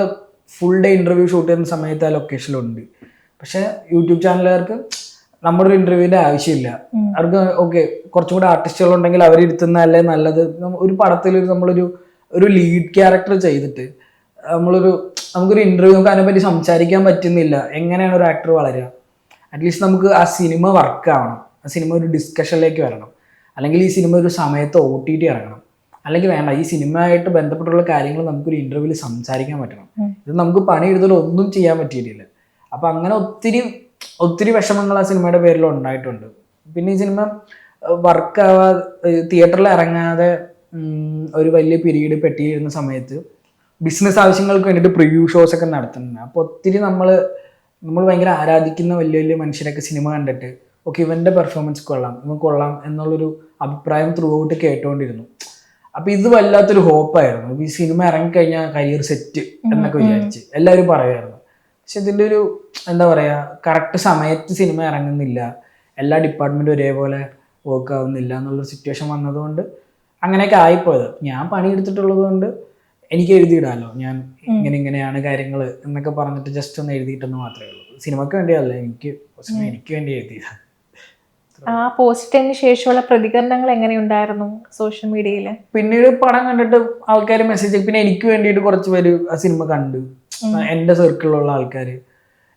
ഫുൾ ഡേ ഇൻ്റർവ്യൂ ഷൂട്ട് ചെയ്യുന്ന സമയത്ത് ആ ലൊക്കേഷനിലുണ്ട്. പക്ഷേ യൂട്യൂബ് ചാനലുകാർക്ക് നമ്മുടെ ഒരു ഇൻ്റർവ്യൂവിൻ്റെ ആവശ്യമില്ല. അവർക്ക് ഓക്കെ കുറച്ചും കൂടെ ആർട്ടിസ്റ്റുകളുണ്ടെങ്കിൽ അവരിരുത്തുന്നതല്ലേ നല്ലത്. ഒരു പടത്തിൽ നമ്മളൊരു ലീഡ് ക്യാരക്ടർ ചെയ്തിട്ട് നമുക്കൊരു ഇൻ്റർവ്യൂ, നമുക്ക് അതിനെപ്പറ്റി സംസാരിക്കാൻ പറ്റുന്നില്ല. എങ്ങനെയാണ് ഒരു ആക്ടർ വളരുക? അറ്റ്ലീസ്റ്റ് നമുക്ക് ആ സിനിമ വർക്ക് ആവണം, ആ സിനിമ ഒരു ഡിസ്കഷനിലേക്ക് വരണം, അല്ലെങ്കിൽ ഈ സിനിമ ഒരു സമയത്ത് OTT ഇറങ്ങണം, അല്ലെങ്കിൽ വേണ്ട ഈ സിനിമയായിട്ട് ബന്ധപ്പെട്ടുള്ള കാര്യങ്ങൾ നമുക്കൊരു ഇൻ്റർവ്യൂവിൽ സംസാരിക്കാൻ പറ്റണം. ഇത് നമുക്ക് പണിയെടുത്താൽ ഒന്നും ചെയ്യാൻ പറ്റിയിട്ടില്ല. അപ്പം അങ്ങനെ ഒത്തിരി ഒത്തിരി വിഷമങ്ങൾ ആ സിനിമയുടെ പേരിൽ ഉണ്ടായിട്ടുണ്ട്. പിന്നെ ഈ സിനിമ വർക്കാവാ തിയേറ്ററിൽ ഇറങ്ങാതെ ഒരു വലിയ പീരീഡ് പെട്ടിയിരുന്ന സമയത്ത് ബിസിനസ് ആവശ്യങ്ങൾക്ക് വേണ്ടിയിട്ട് പ്രിവ്യൂ ഷോസ് ഒക്കെ നടത്തുന്നുണ്ട്. അപ്പോൾ ഒത്തിരി നമ്മൾ ഭയങ്കര ആരാധിക്കുന്ന വലിയ വലിയ മനുഷ്യരൊക്കെ സിനിമ കണ്ടിട്ട് ഓക്കെ ഇവൻ്റെ പെർഫോമൻസ് കൊള്ളാം, ഇവൻ കൊള്ളാം എന്നുള്ളൊരു അഭിപ്രായം ത്രൂ ഔട്ട് കേട്ടുകൊണ്ടിരുന്നു. അപ്പം ഇത് വല്ലാത്തൊരു ഹോപ്പായിരുന്നു. ഈ സിനിമ ഇറങ്ങിക്കഴിഞ്ഞാൽ കരിയർ സെറ്റ് എന്നൊക്കെ വിചാരിച്ച് എല്ലാവരും പറയുമായിരുന്നു. പക്ഷെ ഇതിൻ്റെ ഒരു എന്താ പറയുക, കറക്റ്റ് സമയത്ത് സിനിമ ഇറങ്ങുന്നില്ല, എല്ലാ ഡിപ്പാർട്ട്മെൻറ്റും ഒരേപോലെ വർക്ക് ആവുന്നില്ല എന്നുള്ളൊരു സിറ്റുവേഷൻ വന്നതുകൊണ്ട് അങ്ങനെയൊക്കെ ആയിപ്പോയത്. ഞാൻ പണിയെടുത്തിട്ടുള്ളത് കൊണ്ട് എനിക്ക് എഴുതിയിടാമല്ലോ, ഞാൻ ഇങ്ങനെയാണ് കാര്യങ്ങൾ എന്നൊക്കെ പറഞ്ഞിട്ട് ജസ്റ്റ് ഒന്ന് എഴുതിയിട്ടെന്ന് മാത്രമേ ഉള്ളൂ. സിനിമയ്ക്ക് വേണ്ടിയല്ല, എനിക്ക് വേണ്ടി എഴുതിയതാണ്. ആ പോസ്റ്റിന് ശേഷമുള്ള പ്രതികരണങ്ങൾ എങ്ങനെയുണ്ടായിരുന്നു സോഷ്യൽ മീഡിയയിൽ? പിന്നീട് പടം കണ്ടിട്ട് ആൾക്കാർ മെസ്സേജ്, പിന്നെ എനിക്ക് വേണ്ടിയിട്ട് കുറച്ച് പേര് ആ സിനിമ കണ്ടു, എൻ്റെ സർക്കിളിലുള്ള ആൾക്കാർ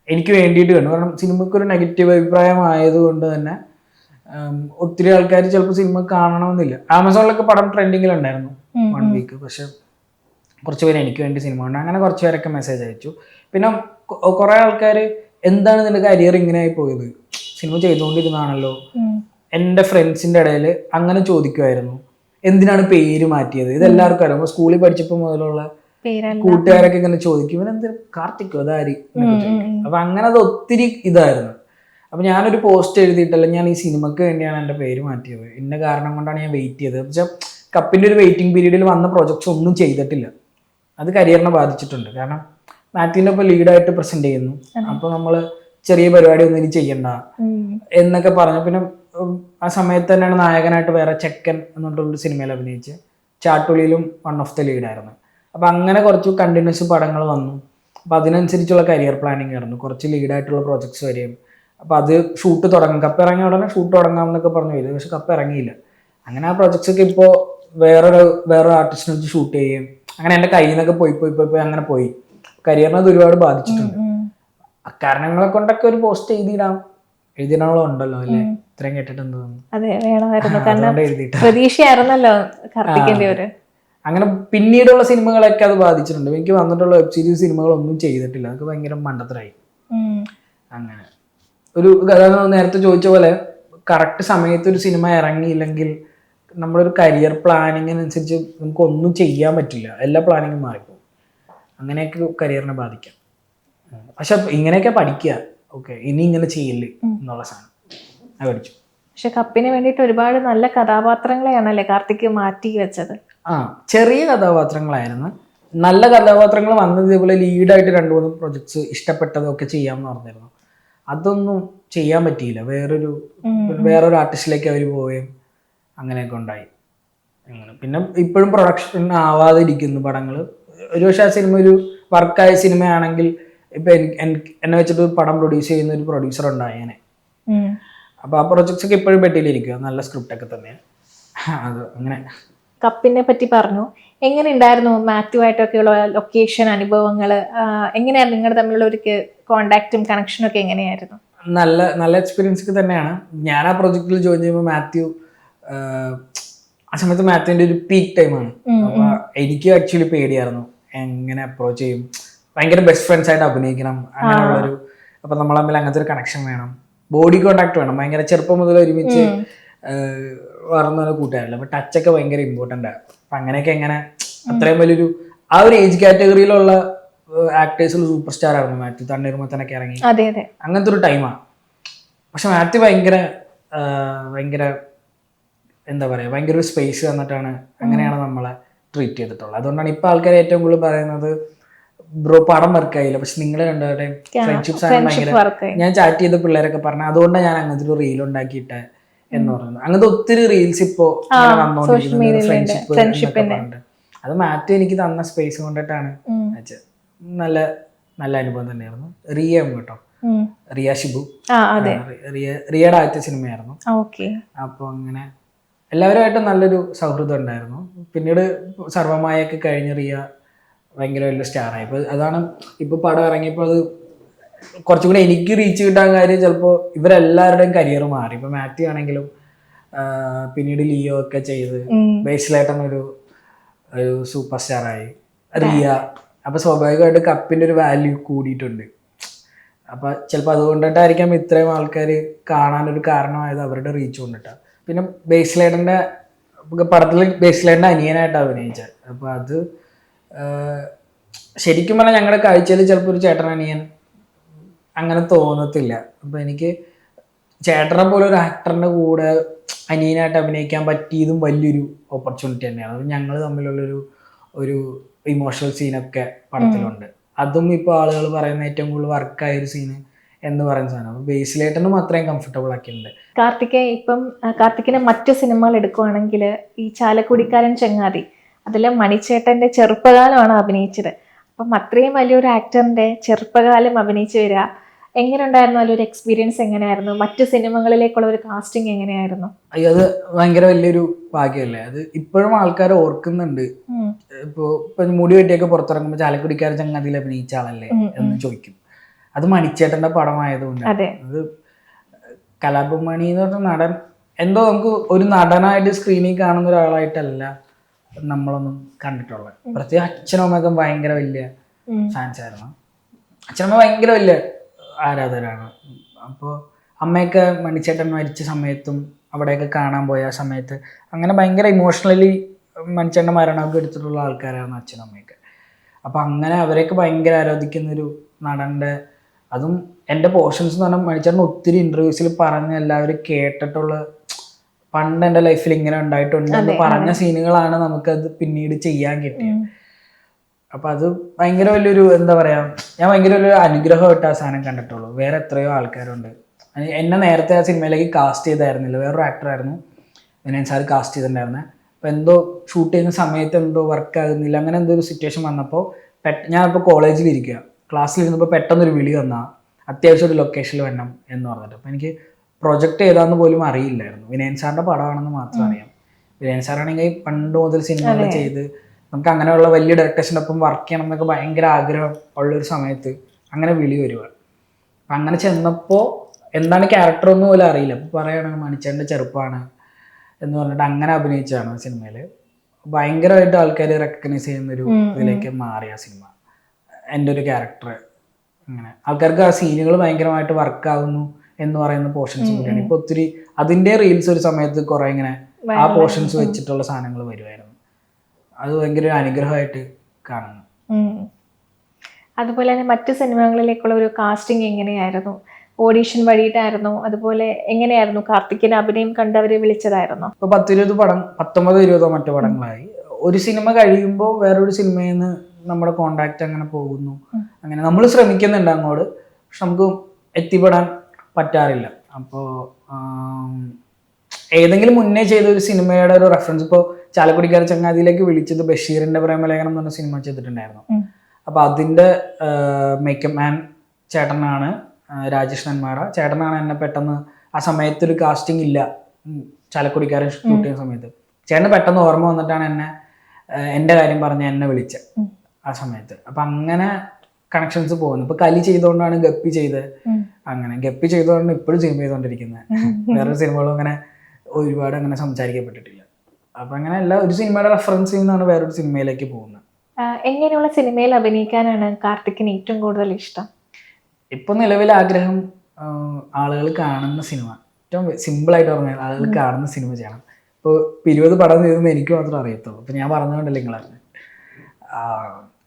എനിക്ക് വേണ്ടിയിട്ട് കണ്ടു. കാരണം സിനിമയ്ക്ക് ഒരു നെഗറ്റീവ് അഭിപ്രായം ആയതുകൊണ്ട് തന്നെ ഒത്തിരി ആൾക്കാർ ചിലപ്പോൾ സിനിമ കാണണമെന്നില്ല. ആമസോണിലൊക്കെ പടം ട്രെൻഡിങ്ങിലുണ്ടായിരുന്നു 1 വീക്ക്. പക്ഷെ കുറച്ച് പേര് എനിക്ക് വേണ്ടി സിനിമ കണ്ടു. അങ്ങനെ കുറച്ച് പേരൊക്കെ മെസ്സേജ് അയച്ചു. പിന്നെ കുറേ ആൾക്കാർ എന്താണ് നിന്റെ കരിയർ ഇങ്ങനെ ആയി പോയത്, സിനിമ ചെയ്തുകൊണ്ടിരുന്നാണല്ലോ. എൻ്റെ ഫ്രണ്ട്സിൻ്റെ ഇടയിൽ അങ്ങനെ ചോദിക്കുമായിരുന്നു, എന്തിനാണ് പേര് മാറ്റിയത്. ഇതെല്ലാവർക്കും അറിയാം. അപ്പോൾ സ്കൂളിൽ പഠിച്ചപ്പോൾ മുതലുള്ള കൂട്ടുകാരൊക്കെ ഇങ്ങനെ ചോദിക്കും, ഇവനെന്ത് കാർത്തിക്കോ അതാരി. അപ്പൊ അങ്ങനെ അത് ഒത്തിരി ഇതായിരുന്നു. അപ്പൊ ഞാനൊരു പോസ്റ്റ് എഴുതിയിട്ടല്ല, ഞാൻ ഈ സിനിമക്ക് വേണ്ടിയാണ് എൻ്റെ പേര് മാറ്റിയത്, ഇന്ന കാരണം കൊണ്ടാണ് ഞാൻ വെയിറ്റ് ചെയ്തത്. പക്ഷെ കപ്പിൻ്റെ ഒരു വെയിറ്റിംഗ് പീരീഡിൽ വന്ന പ്രൊജക്ട്സ് ഒന്നും ചെയ്തിട്ടില്ല. അത് കരിയറിനെ ബാധിച്ചിട്ടുണ്ട്. കാരണം മാത്യുവിൻ്റെ ഒപ്പം ലീഡായിട്ട് പ്രസന്റ് ചെയ്യുന്നു. അപ്പൊ നമ്മൾ ചെറിയ പരിപാടി ഒന്നും ഇനി ചെയ്യണ്ട എന്നൊക്കെ പറഞ്ഞു. പിന്നെ ആ സമയത്ത് തന്നെയാണ് നായകനായിട്ട് വേറെ ചെക്കൻ എന്നിട്ടുള്ളൊരു സിനിമയിൽ അഭിനയിച്ച് ചാട്ടുളിയിലും 1 ഓഫ് ദ ലീഡായിരുന്നു. അപ്പം അങ്ങനെ കുറച്ച് കണ്ടിന്യൂസ് പടങ്ങൾ വന്നു. അപ്പം അതിനനുസരിച്ചുള്ള കരിയർ പ്ലാനിങ് ആയിരുന്നു. കുറച്ച് ലീഡായിട്ടുള്ള പ്രോജക്ട്സ് വരെയും. അപ്പം അത് ഷൂട്ട് തുടങ്ങും, കപ്പ് ഇറങ്ങിയ ഉടനെ ഷൂട്ട് തുടങ്ങാമെന്നൊക്കെ പറഞ്ഞു വരും. പക്ഷെ കപ്പ് ഇറങ്ങിയില്ല. അങ്ങനെ ആ പ്രോജക്ട്സ് ഒക്കെ ഇപ്പോൾ വേറൊരു ആർട്ടിസ്റ്റിനെ വെച്ച് ഷൂട്ട് ചെയ്യും. അങ്ങനെ എൻ്റെ കയ്യിൽ നിന്നൊക്കെ പോയി അങ്ങനെ പോയി. കരിയറിനെ അത് ഒരുപാട് ബാധിച്ചിട്ടുണ്ട്. അക്കാരണങ്ങളെ കൊണ്ടൊക്കെ ഒരു പോസ്റ്റ് എഴുതിയിടാനുള്ള ഉണ്ടല്ലോ അല്ലേ, ഇത്രയും കേട്ടിട്ട് എന്ത് തോന്നുന്നു. അതെ, വേണമായിരുന്നു. കാരണം പ്രതീക്ഷയായിരുന്നല്ലോ കാർത്തികിന്റെ ഒരു. അങ്ങനെ പിന്നീടുള്ള സിനിമകളൊക്കെ അത് ബാധിച്ചിട്ടുണ്ട്. എനിക്ക് വന്നിട്ടുള്ള വെബ് സീരീസ് സിനിമകളൊന്നും ചെയ്തിട്ടില്ല. അതൊക്കെ ഭയങ്കര മണ്ടത്തരായി. അങ്ങനെ ഒരു നേരത്തെ ചോദിച്ച പോലെ കറക്റ്റ് സമയത്ത് ഒരു സിനിമ ഇറങ്ങിയില്ലെങ്കിൽ നമ്മളൊരു കരിയർ പ്ലാനിങ്ങിനനുസരിച്ച് നമുക്ക് ഒന്നും ചെയ്യാൻ പറ്റില്ല. എല്ലാ പ്ലാനിങ്ങും മാറിപ്പോകും. അങ്ങനെയൊക്കെ കരിയറിനെ ബാധിക്കാം. പക്ഷെ ഇങ്ങനെയൊക്കെ പഠിക്കുക, ഓക്കെ ഇനി ഇങ്ങനെ ചെയ്യില്ലേ എന്നുള്ള സാധനം അത് പഠിച്ചു. പക്ഷെ കപ്പിന് വേണ്ടിയിട്ട് ഒരുപാട് നല്ല കഥാപാത്രങ്ങളെയാണല്ലേ കാർത്തിക് മാറ്റി വെച്ചത്. ചെറിയ കഥാപാത്രങ്ങളായിരുന്നു. നല്ല കഥാപാത്രങ്ങൾ വന്നത് ഇതേപോലെ ലീഡായിട്ട് 2-3 പ്രൊജക്ട്സ് ഇഷ്ടപ്പെട്ടതൊക്കെ ചെയ്യാമെന്ന് പറഞ്ഞിരുന്നു. അതൊന്നും ചെയ്യാൻ പറ്റിയില്ല. വേറൊരു ആർട്ടിസ്റ്റിലേക്ക് അവർ പോവുകയും അങ്ങനെയൊക്കെ ഉണ്ടായി. അങ്ങനെ പിന്നെ ഇപ്പോഴും പ്രൊഡക്ഷൻ ആവാതെ ഇരിക്കുന്നു പടങ്ങൾ. ഒരുപക്ഷെ ആ സിനിമ ഒരു വർക്കായ സിനിമയാണെങ്കിൽ ഇപ്പം എന്നെ വെച്ചിട്ട് പടം പ്രൊഡ്യൂസ് ചെയ്യുന്ന ഒരു പ്രൊഡ്യൂസർ ഉണ്ടായേനെ. അപ്പോൾ ആ പ്രൊജക്ട്സ് ഒക്കെ ഇപ്പോഴും പെട്ടിയിലിരിക്കുക. നല്ല സ്ക്രിപ്റ്റ് ഒക്കെ തന്നെയാണ്. അത് അങ്ങനെ. കപ്പിനെ പറ്റി പറഞ്ഞു. എങ്ങനെ ഉണ്ടായിരുന്നു മാത്യു ആയിട്ടൊക്കെയുള്ള ലൊക്കേഷൻ അനുഭവങ്ങൾ? എങ്ങനെയായിരുന്നു നിങ്ങളുടെ തമ്മിലുള്ള ഒരു കോണ്ടാക്റ്റും കണക്ഷനും ഒക്കെ എങ്ങനെയായിരുന്നു? നല്ല എക്സ്പീരിയൻസ് ഒക്കെ തന്നെയാണ്. ഞാൻ ആ പ്രൊജക്റ്റിൽ ജോയിൻ ചെയ്യുമ്പോൾ മാത്യു ആ സമയത്ത് മാത്യുവിൻ്റെ ഒരു പീക്ക് ടൈമാണ്. അപ്പോൾ എനിക്ക് ആക്ച്വലി പേടിയായിരുന്നു എങ്ങനെ അപ്രോച്ച് ചെയ്യും. ഭയങ്കര ബെസ്റ്റ് ഫ്രണ്ട്സ് ആയിട്ട് അഭിനയിക്കണം അങ്ങനെയുള്ളൊരു. അപ്പം നമ്മൾ തമ്മിൽ അങ്ങനത്തെ ഒരു കണക്ഷൻ വേണം, ബോഡി കോണ്ടാക്ട് വേണം. ഭയങ്കര ചെറുപ്പം മുതൽ ഒരുമിച്ച് വളർന്ന കൂട്ടുകാരല്ല. അപ്പൊ ടച്ചൊക്കെ ഭയങ്കര ഇമ്പോർട്ടൻ്റ് ആണ്. അപ്പൊ അങ്ങനെയൊക്കെ എങ്ങനെ അത്രയും വലിയൊരു ആ ഒരു ഏജ് കാറ്റഗറിയിലുള്ള ആക്ടേഴ്സിൽ സൂപ്പർ സ്റ്റാർ ആയിരുന്നു മാത്യു. തണ്ണീർമത്തനൊക്കെ ഇറങ്ങി അങ്ങനത്തെ ഒരു ടൈമാണ്. പക്ഷെ മാത്യു ഭയങ്കര എന്താ പറയുക, ഭയങ്കര ഒരു സ്പേസ് തന്നിട്ടാണ് അങ്ങനെയാണ് നമ്മളെ ട്രീറ്റ് ചെയ്തിട്ടുള്ളത്. അതുകൊണ്ടാണ് ഇപ്പൊ ആൾക്കാർ ഏറ്റവും കൂടുതൽ പറയുന്നത് ബ്രോ പടം വർക്കായില്ല, പക്ഷെ നിങ്ങൾ രണ്ടുപേരുടെയും ഫ്രണ്ട്ഷിപ്സ് ആണ് ഭയങ്കര. ഞാൻ ചാറ്റ് ചെയ്ത പിള്ളേരൊക്കെ പറഞ്ഞു അതുകൊണ്ടാണ് ഞാൻ അങ്ങനത്തെ ഒരു റീൽ ഉണ്ടാക്കിയിട്ട് എന്ന് പറയുന്നത്. അങ്ങനത്തെ ഒത്തിരി റീൽസ് ഇപ്പോ വന്നോണ്ടിരിക്കുന്നത് ഫ്രണ്ട്ഷിപ്പ്. അത് മാറ്റി എനിക്ക് തന്ന സ്പേസ് കൊണ്ടിട്ടാണ്. നല്ല നല്ല അനുഭവം തന്നെയായിരുന്നു. റിയ കേട്ടോ, റിയ ഷിബു, റിയയുടെ ആദ്യത്തെ സിനിമയായിരുന്നു. അപ്പൊ അങ്ങനെ എല്ലാവരുമായിട്ടും നല്ലൊരു സൗഹൃദം ഉണ്ടായിരുന്നു. പിന്നീട് സർവമായൊക്കെ കഴിഞ്ഞ് റിയ ഭയങ്കര വലിയ സ്റ്റാറായി. അപ്പോൾ അതാണ് ഇപ്പോൾ പടം ഇറങ്ങിയപ്പോൾ അത് കുറച്ചും കൂടി എനിക്ക് റീച്ച് കിട്ടാൻ കാര്യം ചിലപ്പോൾ ഇവരെല്ലാവരുടെയും കരിയർ മാറി. ഇപ്പൊ മാത്യു ആണെങ്കിലും പിന്നീട് ലിയോ ഒക്കെ ചെയ്ത് ബേസിലായിട്ടാണ് ഒരു സൂപ്പർ സ്റ്റാറായി. റിയ. അപ്പൊ സ്വാഭാവികമായിട്ട് കപ്പിന്റെ ഒരു വാല്യൂ കൂടിയിട്ടുണ്ട്. അപ്പൊ ചിലപ്പോൾ അതുകൊണ്ടിട്ടായിരിക്കാം ഇത്രയും ആൾക്കാർ കാണാനൊരു കാരണമായത് അവരുടെ റീച്ച് കൊണ്ടിട്ടാണ്. പിന്നെ ബേസിലേട്ടൻ്റെ പടത്തിൽ ബേസിലേട്ടൻ്റെ അനിയനായിട്ട് അഭിനയിച്ചത്. അപ്പൊ അത് ശരിക്കും പറഞ്ഞാൽ ഞങ്ങളുടെ കാഴ്ചയിൽ ചിലപ്പോൾ ഒരു ചേട്ടൻ അനിയൻ അങ്ങനെ തോന്നത്തില്ല. അപ്പൊ എനിക്ക് ചേട്ടനെ പോലെ ഒരു ആക്ടറിന്റെ കൂടെ അനിയനായിട്ട് അഭിനയിക്കാൻ പറ്റിയതും വലിയൊരു ഓപ്പർച്യൂണിറ്റി തന്നെയാണ്. അത് ഞങ്ങൾ തമ്മിലുള്ളൊരു ഒരു ഇമോഷണൽ സീനൊക്കെ പടത്തിലുണ്ട്. അതും ഇപ്പോൾ ആളുകൾ പറയുന്ന ഏറ്റവും കൂടുതൽ വർക്കായ ഒരു സീന് എന്ന് പറയുന്ന സാധനം. അപ്പോൾ ബേസിലേട്ടനും അത്രയും കംഫർട്ടബിൾ ആക്കിയിട്ടുണ്ട്. കാർത്തിക്കിന്റെ മറ്റു സിനിമകൾ എടുക്കുവാണെങ്കിൽ ഈ ചാലക്കുടിക്കാരൻ ചങ്ങാതി, അതിലെ മണിച്ചേട്ടന്റെ ചെറുപ്പകാലമാണ് അഭിനയിച്ചത്. അപ്പം അത്രയും വലിയൊരു ആക്ടറിന്റെ ചെറുപ്പകാലം അഭിനയിച്ചു വരിക എങ്ങനെ ഉണ്ടായിരുന്നു? അതിലൊരു എക്സ്പീരിയൻസ് എങ്ങനെയായിരുന്നു? മറ്റു സിനിമകളിലേക്കുള്ള ഒരു കാസ്റ്റിംഗ് എങ്ങനെയായിരുന്നു? അയ്യോ, അത് ഭയങ്കര വലിയൊരു ഭാഗ്യമല്ലേ. അത് ഇപ്പോഴും ആൾക്കാർ ഓർക്കുന്നുണ്ട്. ഇപ്പൊ മുടി വെട്ടിയൊക്കെ പുറത്തിറങ്ങുമ്പോൾ ചാലക്കുടിക്കാരൻ ചങ്ങാതിയിൽ അഭിനയിച്ച ആളല്ലേ എന്ന് ചോദിക്കും. അത് മണിച്ചേട്ടന്റെ പടമായതുകൊണ്ട്. അത് കലാഭമണി എന്ന് പറഞ്ഞ നടൻ എന്തോ നമുക്ക് ഒരു നടനായിട്ട് സ്ക്രീനിൽ കാണുന്ന ഒരാളായിട്ടല്ല നമ്മളൊന്നും കണ്ടിട്ടുള്ളത്. പ്രത്യേകം അച്ഛനും അമ്മയൊക്കെ ഭയങ്കര വലിയ ഫാൻസ് ആയിരുന്നു. അച്ഛനമ്മ ഭയങ്കര വലിയ ആരാധകരാണ്. അപ്പോൾ അമ്മയൊക്കെ മണിച്ചേട്ടൻ മരിച്ച സമയത്തും അവിടെയൊക്കെ കാണാൻ പോയ സമയത്ത് അങ്ങനെ ഭയങ്കര ഇമോഷണലി മണിച്ചേട്ടൻ്റെ മരണമൊക്കെ എടുത്തിട്ടുള്ള ആൾക്കാരാണ് അച്ഛനും അമ്മയൊക്കെ. അപ്പം അങ്ങനെ അവരെയൊക്കെ ഭയങ്കര ആരാധിക്കുന്നൊരു നടൻ്റെ, അതും എൻ്റെ പോർഷൻസ് എന്ന് പറഞ്ഞാൽ മണിച്ചേട്ടൻ ഒത്തിരി ഇൻ്റർവ്യൂസിൽ പറഞ്ഞ് എല്ലാവരും കേട്ടിട്ടുള്ള, പണ്ട് എൻ്റെ ലൈഫിൽ ഇങ്ങനെ ഉണ്ടായിട്ടുണ്ടെന്ന് പറഞ്ഞ സീനുകളാണ് നമുക്കത് പിന്നീട് ചെയ്യാൻ കിട്ടിയത്. അപ്പം അത് ഭയങ്കര വലിയൊരു എന്താ പറയുക, ഞാൻ ഭയങ്കര ഒരു അനുഗ്രഹമായിട്ട് ആ സാധനം കണ്ടിട്ടുള്ളൂ. വേറെ എത്രയോ ആൾക്കാരുണ്ട്. എന്നെ നേരത്തെ ആ സിനിമയിലേക്ക് കാസ്റ്റ് ചെയ്തായിരുന്നില്ല, വേറൊരു ആക്ടറായിരുന്നു വിനയൻ സാർ കാസ്റ്റ് ചെയ്തിട്ടുണ്ടായിരുന്നത്. അപ്പോൾ എന്തോ ഷൂട്ട് ചെയ്യുന്ന സമയത്ത് എന്തോ വർക്ക് ആകുന്നില്ല, അങ്ങനെ എന്തോ ഒരു സിറ്റുവേഷൻ വന്നപ്പോൾ ഞാനിപ്പോൾ കോളേജിലിരിക്കുക, ക്ലാസ്സിലിരുന്നപ്പോൾ പെട്ടെന്നൊരു വിളി വന്നാൽ അത്യാവശ്യം ഒരു ലൊക്കേഷനിൽ വരണം എന്ന് പറഞ്ഞിട്ട്. അപ്പോൾ എനിക്ക് പ്രൊജക്റ്റ് ഏതാന്ന് പോലും അറിയില്ലായിരുന്നു. വിനയൻ സാറിൻ്റെ പടമാണെന്ന് മാത്രം അറിയാം. വിനയൻ സാറാണെങ്കിൽ പണ്ട് മുതൽ സിനിമകൾ ചെയ്ത് നമുക്ക് അങ്ങനെയുള്ള വലിയ ഡയറക്ടേഴ്സിൻ്റെ ഒപ്പം വർക്ക് ചെയ്യണം എന്നൊക്കെ ഭയങ്കര ആഗ്രഹം ഉള്ളൊരു സമയത്ത് അങ്ങനെ വിളി വരുക. അപ്പം അങ്ങനെ ചെന്നപ്പോൾ എന്താണ് ക്യാരക്ടർ ഒന്നും പോലും അറിയില്ല. അപ്പോൾ പറയുകയാണെങ്കിൽ മണിച്ചേട്ടൻ്റെ ചെറുപ്പമാണ് എന്ന് പറഞ്ഞിട്ട് അങ്ങനെ അഭിനയിച്ചതാണ് സിനിമയിൽ. ഭയങ്കരമായിട്ട് ആൾക്കാർ റെക്കഗ്നൈസ് ചെയ്യുന്നൊരു ഇതിലേക്ക് മാറി ആ സിനിമ. എൻ്റെ ഒരു ക്യാരക്ടർ അങ്ങനെ ആൾക്കാർക്ക് ആ സീനുകൾ ഭയങ്കരമായിട്ട് വർക്കാവുന്നു എന്ന് പറയുന്ന പോർഷൻസ് കൂടിയാണ്. ഇപ്പോൾ ഒത്തിരി അതിൻ്റെ റീൽസ് ഒരു സമയത്ത് കുറേ ഇങ്ങനെ ആ പോർഷൻസ് വെച്ചിട്ടുള്ള സാധനങ്ങൾ വരുമായിരുന്നു. അത് ഭയങ്കര ഒരു അനുഗ്രഹമായിട്ട് കാണുന്നു. അതുപോലെ തന്നെ മറ്റു സിനിമകളിലേക്കുള്ള ഒരു കാസ്റ്റിംഗ് എങ്ങനെയായിരുന്നു? ഓഡീഷൻ വഴിയിട്ടായിരുന്നു? അതുപോലെ എങ്ങനെയായിരുന്നു? കാർത്തിക്കിന്റെ അഭിനയം കണ്ടവരെ വിളിച്ചതായിരുന്നു? ഇപ്പൊ 10-20 പടം, 19-20 മറ്റു പടങ്ങളായി. ഒരു സിനിമ കഴിയുമ്പോൾ വേറൊരു സിനിമയിൽ നിന്ന് നമ്മുടെ കോണ്ടാക്ട് അങ്ങനെ പോകുന്നു. അങ്ങനെ നമ്മൾ ശ്രമിക്കുന്നുണ്ട് അങ്ങോട്ട്, പക്ഷെ നമുക്ക് എത്തിപ്പെടാൻ പറ്റാറില്ല. അപ്പോൾ ഏതെങ്കിലും മുന്നേ ചെയ്ത ഒരു സിനിമയുടെ ഒരു റെഫറൻസ്, ഇപ്പോൾ ചാലക്കുടിക്കാരൻ ചങ്ങാതിയിലേക്ക് വിളിച്ചത് ബഷീറിന്റെ പ്രേമലേഖനം എന്ന് പറഞ്ഞ സിനിമ ചെയ്തിട്ടുണ്ടായിരുന്നു. അപ്പോൾ അതിൻ്റെ മേക്കപ്പ് മാൻ ചേട്ടനാണ് രാജേഷ് നെന്മാറ. ചേട്ടനാണ് എന്നെ പെട്ടെന്ന് ആ സമയത്ത് ഒരു കാസ്റ്റിംഗ് ഇല്ല ചാലക്കുടിക്കാരൻ ഷൂട്ട് ചെയ്യുന്ന സമയത്ത്, ചേട്ടന് പെട്ടെന്ന് ഓർമ്മ വന്നിട്ടാണ് എൻ്റെ കാര്യം പറഞ്ഞ് എന്നെ വിളിച്ചത് ആ സമയത്ത്. അപ്പം അങ്ങനെ കണക്ഷൻസ് പോകുന്നു. ഇപ്പൊ കലി ചെയ്തുകൊണ്ടാണ് ഗപ്പി ചെയ്തത്. അങ്ങനെ ഗപ്പി ചെയ്തുകൊണ്ടാണ് ഇപ്പോഴും സിനിമ ചെയ്തുകൊണ്ടിരിക്കുന്നത്. വേറൊരു സിനിമകളും അങ്ങനെ ഒരുപാട് അങ്ങനെ സംസാരിക്കപ്പെട്ടിട്ടില്ല. അപ്പൊ അങ്ങനെ അല്ല, ഒരു സിനിമയുടെ റെഫറൻസ് ചെയ്യുന്നതാണ് വേറൊരു സിനിമയിലേക്ക് പോകുന്നത്. എങ്ങനെയുള്ള സിനിമയിൽ അഭിനയിക്കാനാണ് കാർത്തിക്കിന് ഏറ്റവും കൂടുതൽ ഇഷ്ടം? ഇപ്പൊ നിലവിൽ ആഗ്രഹം ആളുകൾ കാണുന്ന സിനിമ, ഏറ്റവും സിമ്പിളായിട്ട് പറഞ്ഞാൽ ആളുകൾ കാണുന്ന സിനിമ ചെയ്യണം. ഇപ്പോൾ 20 പടം ചെയ്തെന്ന് എനിക്ക് മാത്രമേ അറിയത്തുള്ളൂ. ഇപ്പൊ ഞാൻ പറഞ്ഞുകൊണ്ടല്ലേ നിങ്ങളറിഞ്ഞു.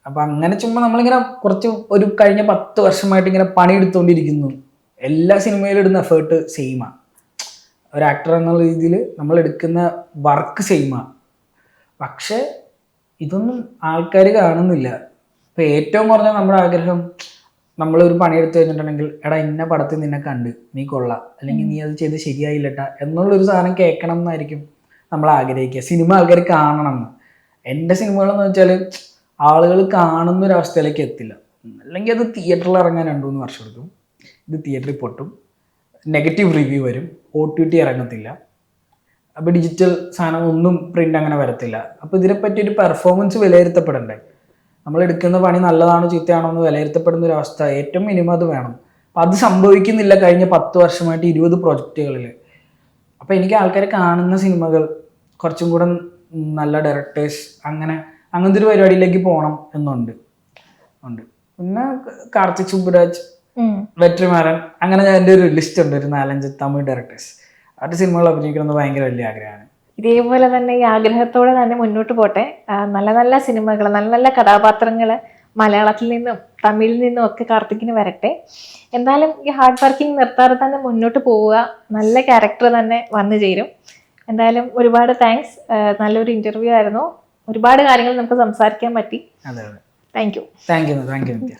അപ്പൊ അങ്ങനെ ചുമ്മാ നമ്മളിങ്ങനെ കുറച്ച് ഒരു കഴിഞ്ഞ 10 വർഷമായിട്ട് ഇങ്ങനെ പണിയെടുത്തുകൊണ്ടിരിക്കുന്നു. എല്ലാ സിനിമയിലും ഇടുന്ന എഫേർട്ട് സെയിമാണ്. ഒരു ആക്ടർ എന്നുള്ള രീതിയിൽ നമ്മൾ എടുക്കുന്ന വർക്ക് സെയിമാണ്. പക്ഷെ ഇതൊന്നും ആൾക്കാർ കാണുന്നില്ല. ഇപ്പം ഏറ്റവും കുറഞ്ഞ നമ്മുടെ ആഗ്രഹം, നമ്മളൊരു പണിയെടുത്ത് കഴിഞ്ഞിട്ടുണ്ടെങ്കിൽ എടാ ഇന്ന പടത്തിൽ നിന്നെ കണ്ട് നീ കൊള്ളാം, അല്ലെങ്കിൽ നീ അത് ചെയ്ത് ശരിയായില്ലട്ടാ എന്നുള്ളൊരു സാധനം കേൾക്കണം എന്നായിരിക്കും നമ്മൾ ആഗ്രഹിക്കുക. സിനിമ ആൾക്കാർ കാണണം എന്ന്. എൻ്റെ സിനിമകളെന്ന് വെച്ചാൽ ആളുകൾ കാണുന്നൊരവസ്ഥയിലേക്ക് എത്തില്ല. അല്ലെങ്കിൽ അത് തിയേറ്ററിൽ ഇറങ്ങാൻ 2-3 വർഷം എടുക്കും. ഇത് തിയേറ്ററിൽ പൊട്ടും, നെഗറ്റീവ് റിവ്യൂ വരും, OTT ഇറങ്ങത്തില്ല. അപ്പോൾ ഡിജിറ്റൽ സാധനം ഒന്നും പ്രിൻ്റ് അങ്ങനെ വരത്തില്ല. അപ്പോൾ ഇതിനെപ്പറ്റി ഒരു പെർഫോമൻസ് വിലയിരുത്തപ്പെടണ്ടേ. നമ്മൾ എടുക്കുന്ന പണി നല്ലതാണോ ചീത്തയാണോ എന്ന് വിലയിരുത്തപ്പെടുന്ന ഒരു അവസ്ഥ ഏറ്റവും മിനിമം അത് വേണം. അപ്പം അത് സംഭവിക്കുന്നില്ല കഴിഞ്ഞ 10 വർഷമായിട്ട് 20 പ്രൊജക്റ്റുകളിൽ. അപ്പം എനിക്ക് ആൾക്കാരെ കാണുന്ന സിനിമകൾ കുറച്ചും കൂടെ നല്ല ഡയറക്ടേഴ്സ് അങ്ങനത്തെ ഒരു പരിപാടിയിലേക്ക് പോകണം എന്നുണ്ട്. പിന്നെ കാർത്തിക് സുബ്രാജ്, വെട്രിമാരൻ, അങ്ങനെ എൻ്റെ ഒരു ലിസ്റ്റ് ഉണ്ട്, ഒരു 4-5 തമിഴ് ഡയറക്ടേഴ്സ്. അവരുടെ സിനിമകൾ അഭിനയിക്കണമെന്ന് ഭയങ്കര വലിയ ആഗ്രഹമാണ്. ഇതേപോലെ തന്നെ ഈ ആഗ്രഹത്തോടെ തന്നെ മുന്നോട്ട് പോട്ടെ. നല്ല നല്ല സിനിമകൾ, നല്ല നല്ല കഥാപാത്രങ്ങൾ മലയാളത്തിൽ നിന്നും തമിഴിൽ നിന്നും ഒക്കെ കാർത്തിക്കിന് വരട്ടെ. എന്തായാലും ഈ ഹാർഡ് വർക്കിംഗ് നിർത്താതെ തന്നെ മുന്നോട്ട് പോവുക, നല്ല ക്യാരക്ടർ തന്നെ വന്നു ചേരും. എന്തായാലും ഒരുപാട് താങ്ക്സ്. നല്ലൊരു ഇന്റർവ്യൂ ആയിരുന്നു. ഒരുപാട് കാര്യങ്ങൾ നമുക്ക് സംസാരിക്കാൻ പറ്റി. അതെ, thank you. Thank you Nithya.